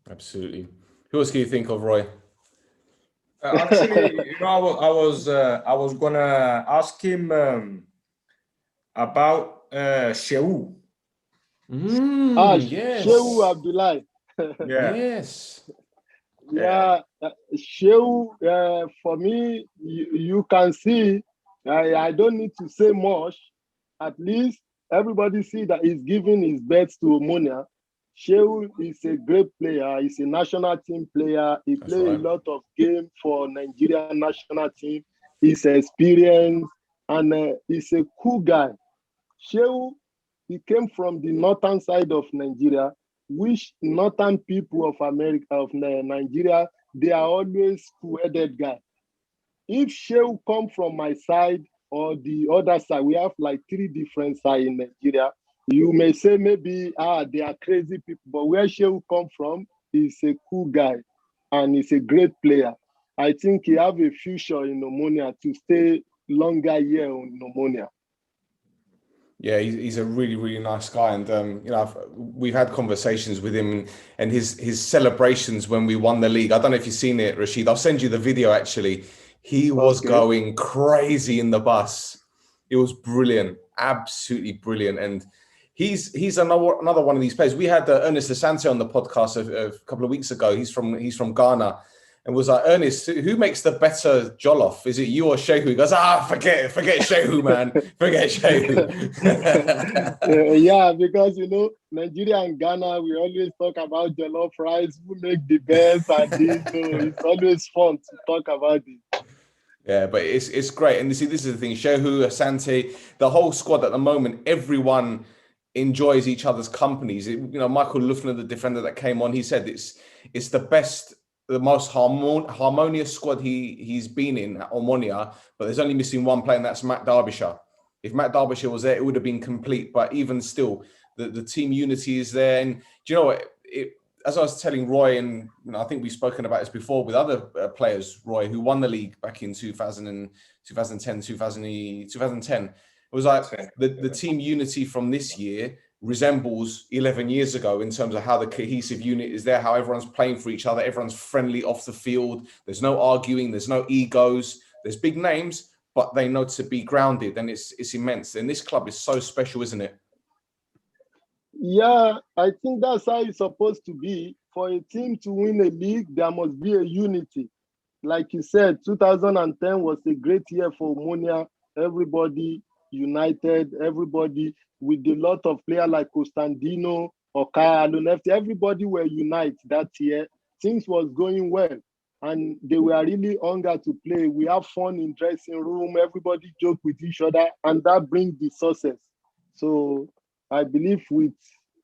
Absolutely. Who else do you think of, Roy? Actually, you know, I was gonna ask him about Shehu. Yes. Shehu Abdullahi. Yes. Yeah, Shehu, for me, you can see, I don't need to say much. At least everybody see that he's giving his best to Omonoia. Shehu is a great player. He's a national team player. He played a lot of games for Nigerian national team. He's experienced and he's a cool guy. Shehu, he came from the northern side of Nigeria, which northern people of Nigeria, they are always cool-headed guys. If Shehu come from my side or the other side, we have like 3 different sides in Nigeria. You may say maybe they are crazy people, but where Shehu come from, he's a cool guy and he's a great player. I think he have a future in Omonoia to stay longer here in Omonoia. Yeah, he's a really, really nice guy, and you know, we've had conversations with him, and his celebrations when we won the league. I don't know if you've seen it, Rasheed. I'll send you the video. Actually, he was going crazy in the bus. It was brilliant, absolutely brilliant, and he's another one of these players. We had Ernest Asante on the podcast a couple of weeks ago. He's from Ghana. And was like, Ernest, who makes the better jollof? Is it you or Shehu? He goes, forget Shehu, man. Forget Shehu. Yeah, because, you know, Nigeria and Ghana, we always talk about jollof rice, who make the best and this. So it's always fun to talk about it. Yeah, but it's great. And you see, this is the thing, Shehu, Asante, the whole squad at the moment, everyone enjoys each other's companies. You know, Michael Lufner, the defender that came on, he said it's the best, the most harmonious squad he's been in at Omonoia, but there's only missing one player, and that's Matt Derbyshire. If Matt Derbyshire was there, it would have been complete. But even still, the team unity is there. And do you know what? As I was telling Roy, and you know, I think we've spoken about this before with other players, Roy, who won the league back in 2010. It was like the team unity from this year resembles 11 years ago in terms of how the cohesive unit is there, how everyone's playing for each other, everyone's friendly off the field, there's no arguing, there's no egos, there's big names, but they know to be grounded, and it's immense. And this club is so special, isn't it? Yeah, I think that's how it's supposed to be. For a team to win a league, there must be a unity. Like you said, 2010 was a great year for Omonia. Everybody united, everybody with a lot of players like Costandino, Oka, Alonefti, everybody were united that year. Things was going well. And they were really eager to play. We have fun in dressing room. Everybody joke with each other, and that brings the success. So I believe with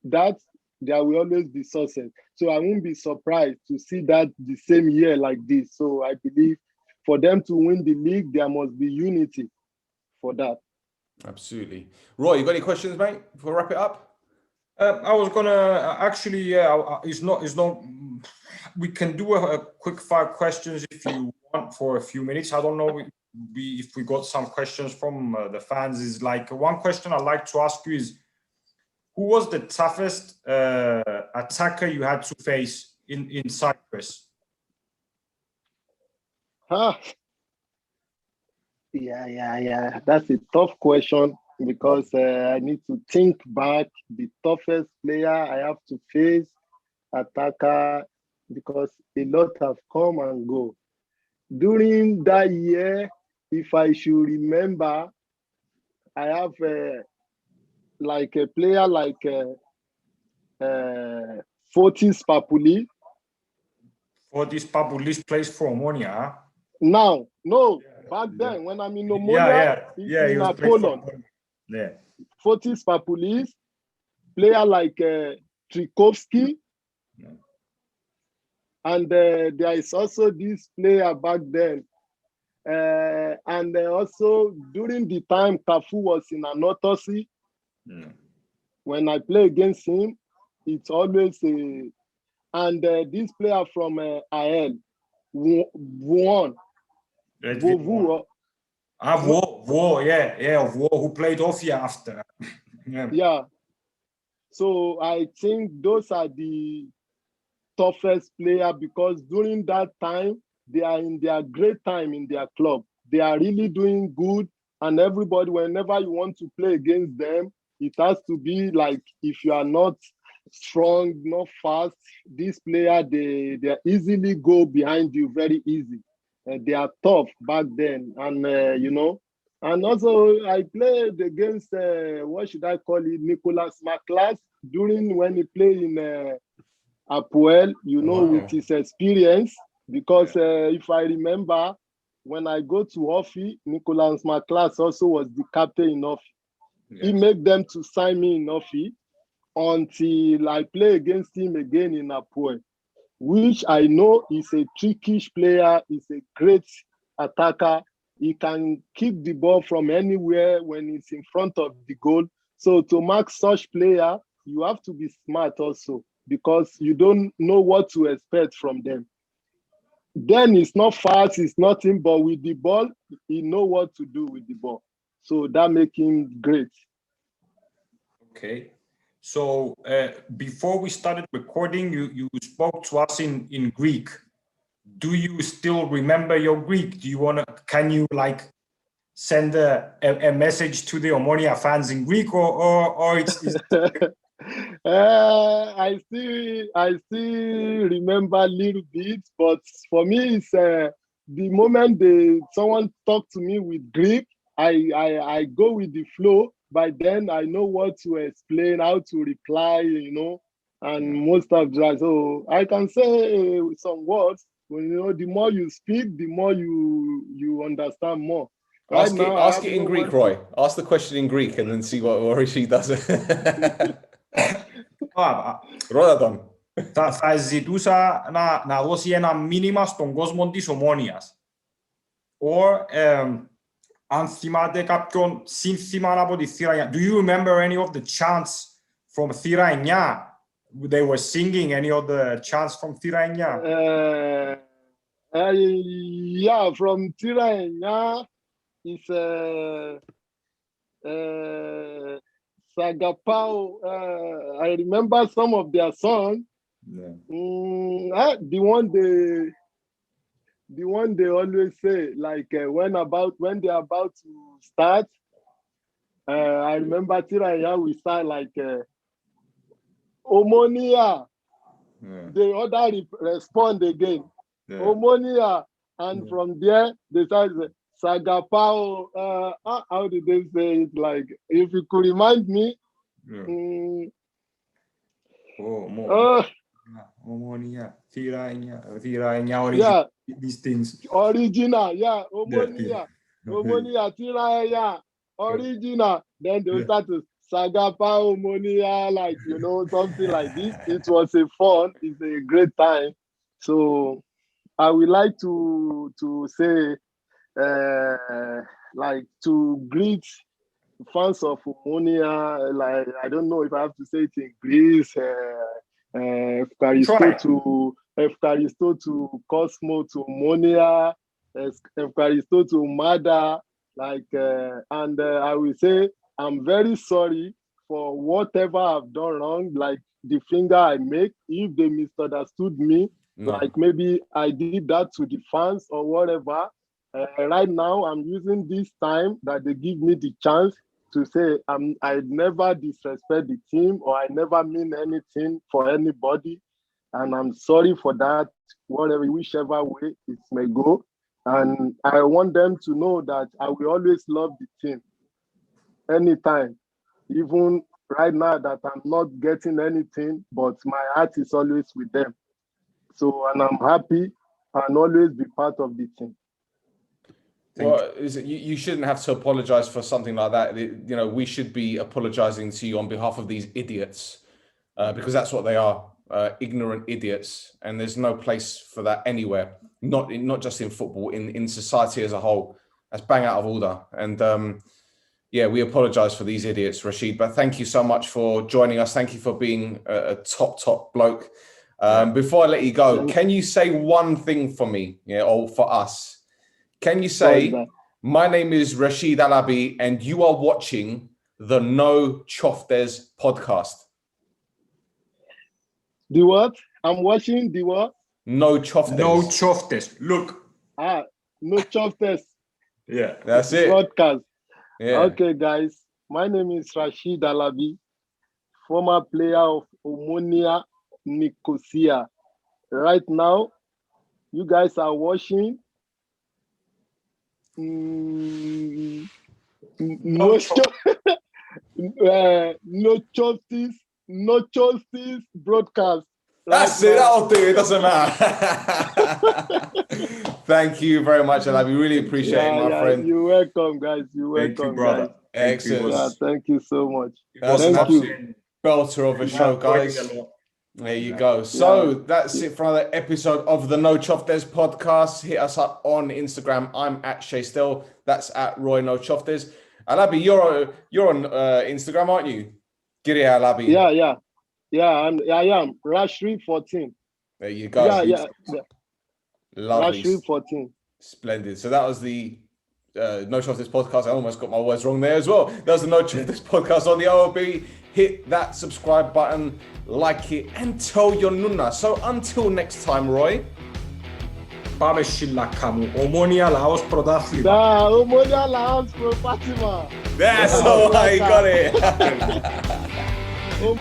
that, there will always be success. So I won't be surprised to see that the same year like this. So I believe for them to win the league, there must be unity for that. Absolutely. Roy, you got any questions, mate, before we wrap it up? I was gonna actually, yeah, it's not. We can do a quick fire questions if you want for a few minutes. I don't know if we got some questions from the fans. Is like one question I'd like to ask you is, who was the toughest attacker you had to face in Cyprus? Yeah. That's a tough question because I need to think back. The toughest player I have to face, attacker, because a lot have come and go. During that year, if I should remember, I have like a player like Fotis Papuli. Fotis Papoulis plays for Omonia. Now, no, back then when I'm in Omonia, yeah, he in was APOEL. Yeah. Fotis Papoulis, player like Trikovsky. Yeah. And there is also this player back then. And also during the time Cafu was in an autopsy, when I play against him, it's always a. And this player from AL, Vuon. Vo, who played Ofia after. Yeah. So I think those are the toughest player because during that time, they are in their great time in their club. They are really doing good. And everybody, whenever you want to play against them, it has to be like if you are not strong, not fast, this player, they easily go behind you very easy. They are tough back then. And, and also I played against, what should I call it, Nicolas Maclas during when he played in APOEL, with his experience. Because if I remember, when I go to Offi, Nicolas Maclas also was the captain in Offi. Yes. He made them to sign me in Offi until I play against him again in APOEL, which I know is a trickish player, is a great attacker. He can kick the ball from anywhere when it's in front of the goal. So to mark such player, you have to be smart also because you don't know what to expect from them. Then it's not fast, it's nothing, but with the ball, he know what to do with the ball. So that makes him great. Okay. So before we started recording, you spoke to us in Greek. Do you still remember your Greek? Can you like send a message to the Omonia fans in Greek or it's I still remember a little bit, but for me, it's the moment someone talk to me with Greek, I go with the flow. By then, I know what to explain, how to reply, and most of that. So I can say some words. The more you speak, the more you understand more. Ask it in Greek, Roy. Ask the question in Greek and then see what Rasheed does. Ρώτα τον. Θα ζητούσα να δώσει ένα μήνυμα στον κόσμο της Ομόνοιας. Αν θυμάται κάποιον σύνθημα από τη θύρα 9. Do you remember any of the chants from θύρα 9? They were singing any of the chants from θύρα 9? Yeah, from θύρα 9 is Sagapao. I remember some of their songs. Yeah. The one they always say, like when they're about to start. I remember Tiraya, we start like Omonoia. Yeah. The other respond again. Yeah. Omonoia. And from there, they started Sagapao. How did they say it? Like, if you could remind me. Yeah. Omonoia. Yeah. These things. Original. Yeah. Omonoia. Omonoia. Tiraya. Original. Then they start to Sagapao Omonoia, like, something like this. It was a fun. It's a great time. So I would like to say, like, to greet fans of Omonoia, like, I don't know if I have to say it in Greece, Efkaristo to Cosmo to Omonoia, Efkaristo to Mada, like, and I will say I'm very sorry for whatever I've done wrong, like the finger I make, if they misunderstood me, like maybe I did that to the fans or whatever. Right now, I'm using this time that they give me the chance to say I never disrespect the team or I never mean anything for anybody. And I'm sorry for that, whichever way it may go. And I want them to know that I will always love the team anytime, even right now that I'm not getting anything, but my heart is always with them. So, and I'm happy and always be part of the team. Well, you shouldn't have to apologize for something like that. We should be apologizing to you on behalf of these idiots, because that's what they are, ignorant idiots. And there's no place for that anywhere, not just in football, in society as a whole. That's bang out of order. And yeah, we apologize for these idiots, Rasheed. But thank you so much for joining us. Thank you for being a top bloke. Before I let you go, can you say one thing for me, or for us? Can you say, my name is Rasheed Alabi and you are watching the No Choftes podcast? The what? I'm watching the what? No Choftes. No Choftes. Look. No Choftes. Yeah. That's it. Podcast. Yeah. Okay, guys. My name is Rasheed Alabi, former player of Omonoia Nicosia. Right now, you guys are watching No Choftes broadcast. That's it. That'll do. It doesn't matter. Thank you very much, Alabi. We really appreciate it, my friend. You're welcome, guys. You're welcome, Thank you, brother. guys. Excellent. Thank you so much. Thank you. Belter of a show, guys. There you go. So that's it for another episode of the No Choftes podcast. Hit us up on Instagram. I'm at Stel. That's at Roy No Choftes. Alabi, you're on Instagram, aren't you? Giri Alabi. I am. Rasheed 14. There you go. Yeah. Lovely. Rasheed 14. Splendid. So that was the No Choftes podcast. I almost got my words wrong there as well. That was the No Choftes podcast on the OOB. Hit that subscribe button, like it, and tell your NOUNA. So until next time, Roy. Omonoia Laos Prodafli. Omonoia Laos Fatima. That's all I got it.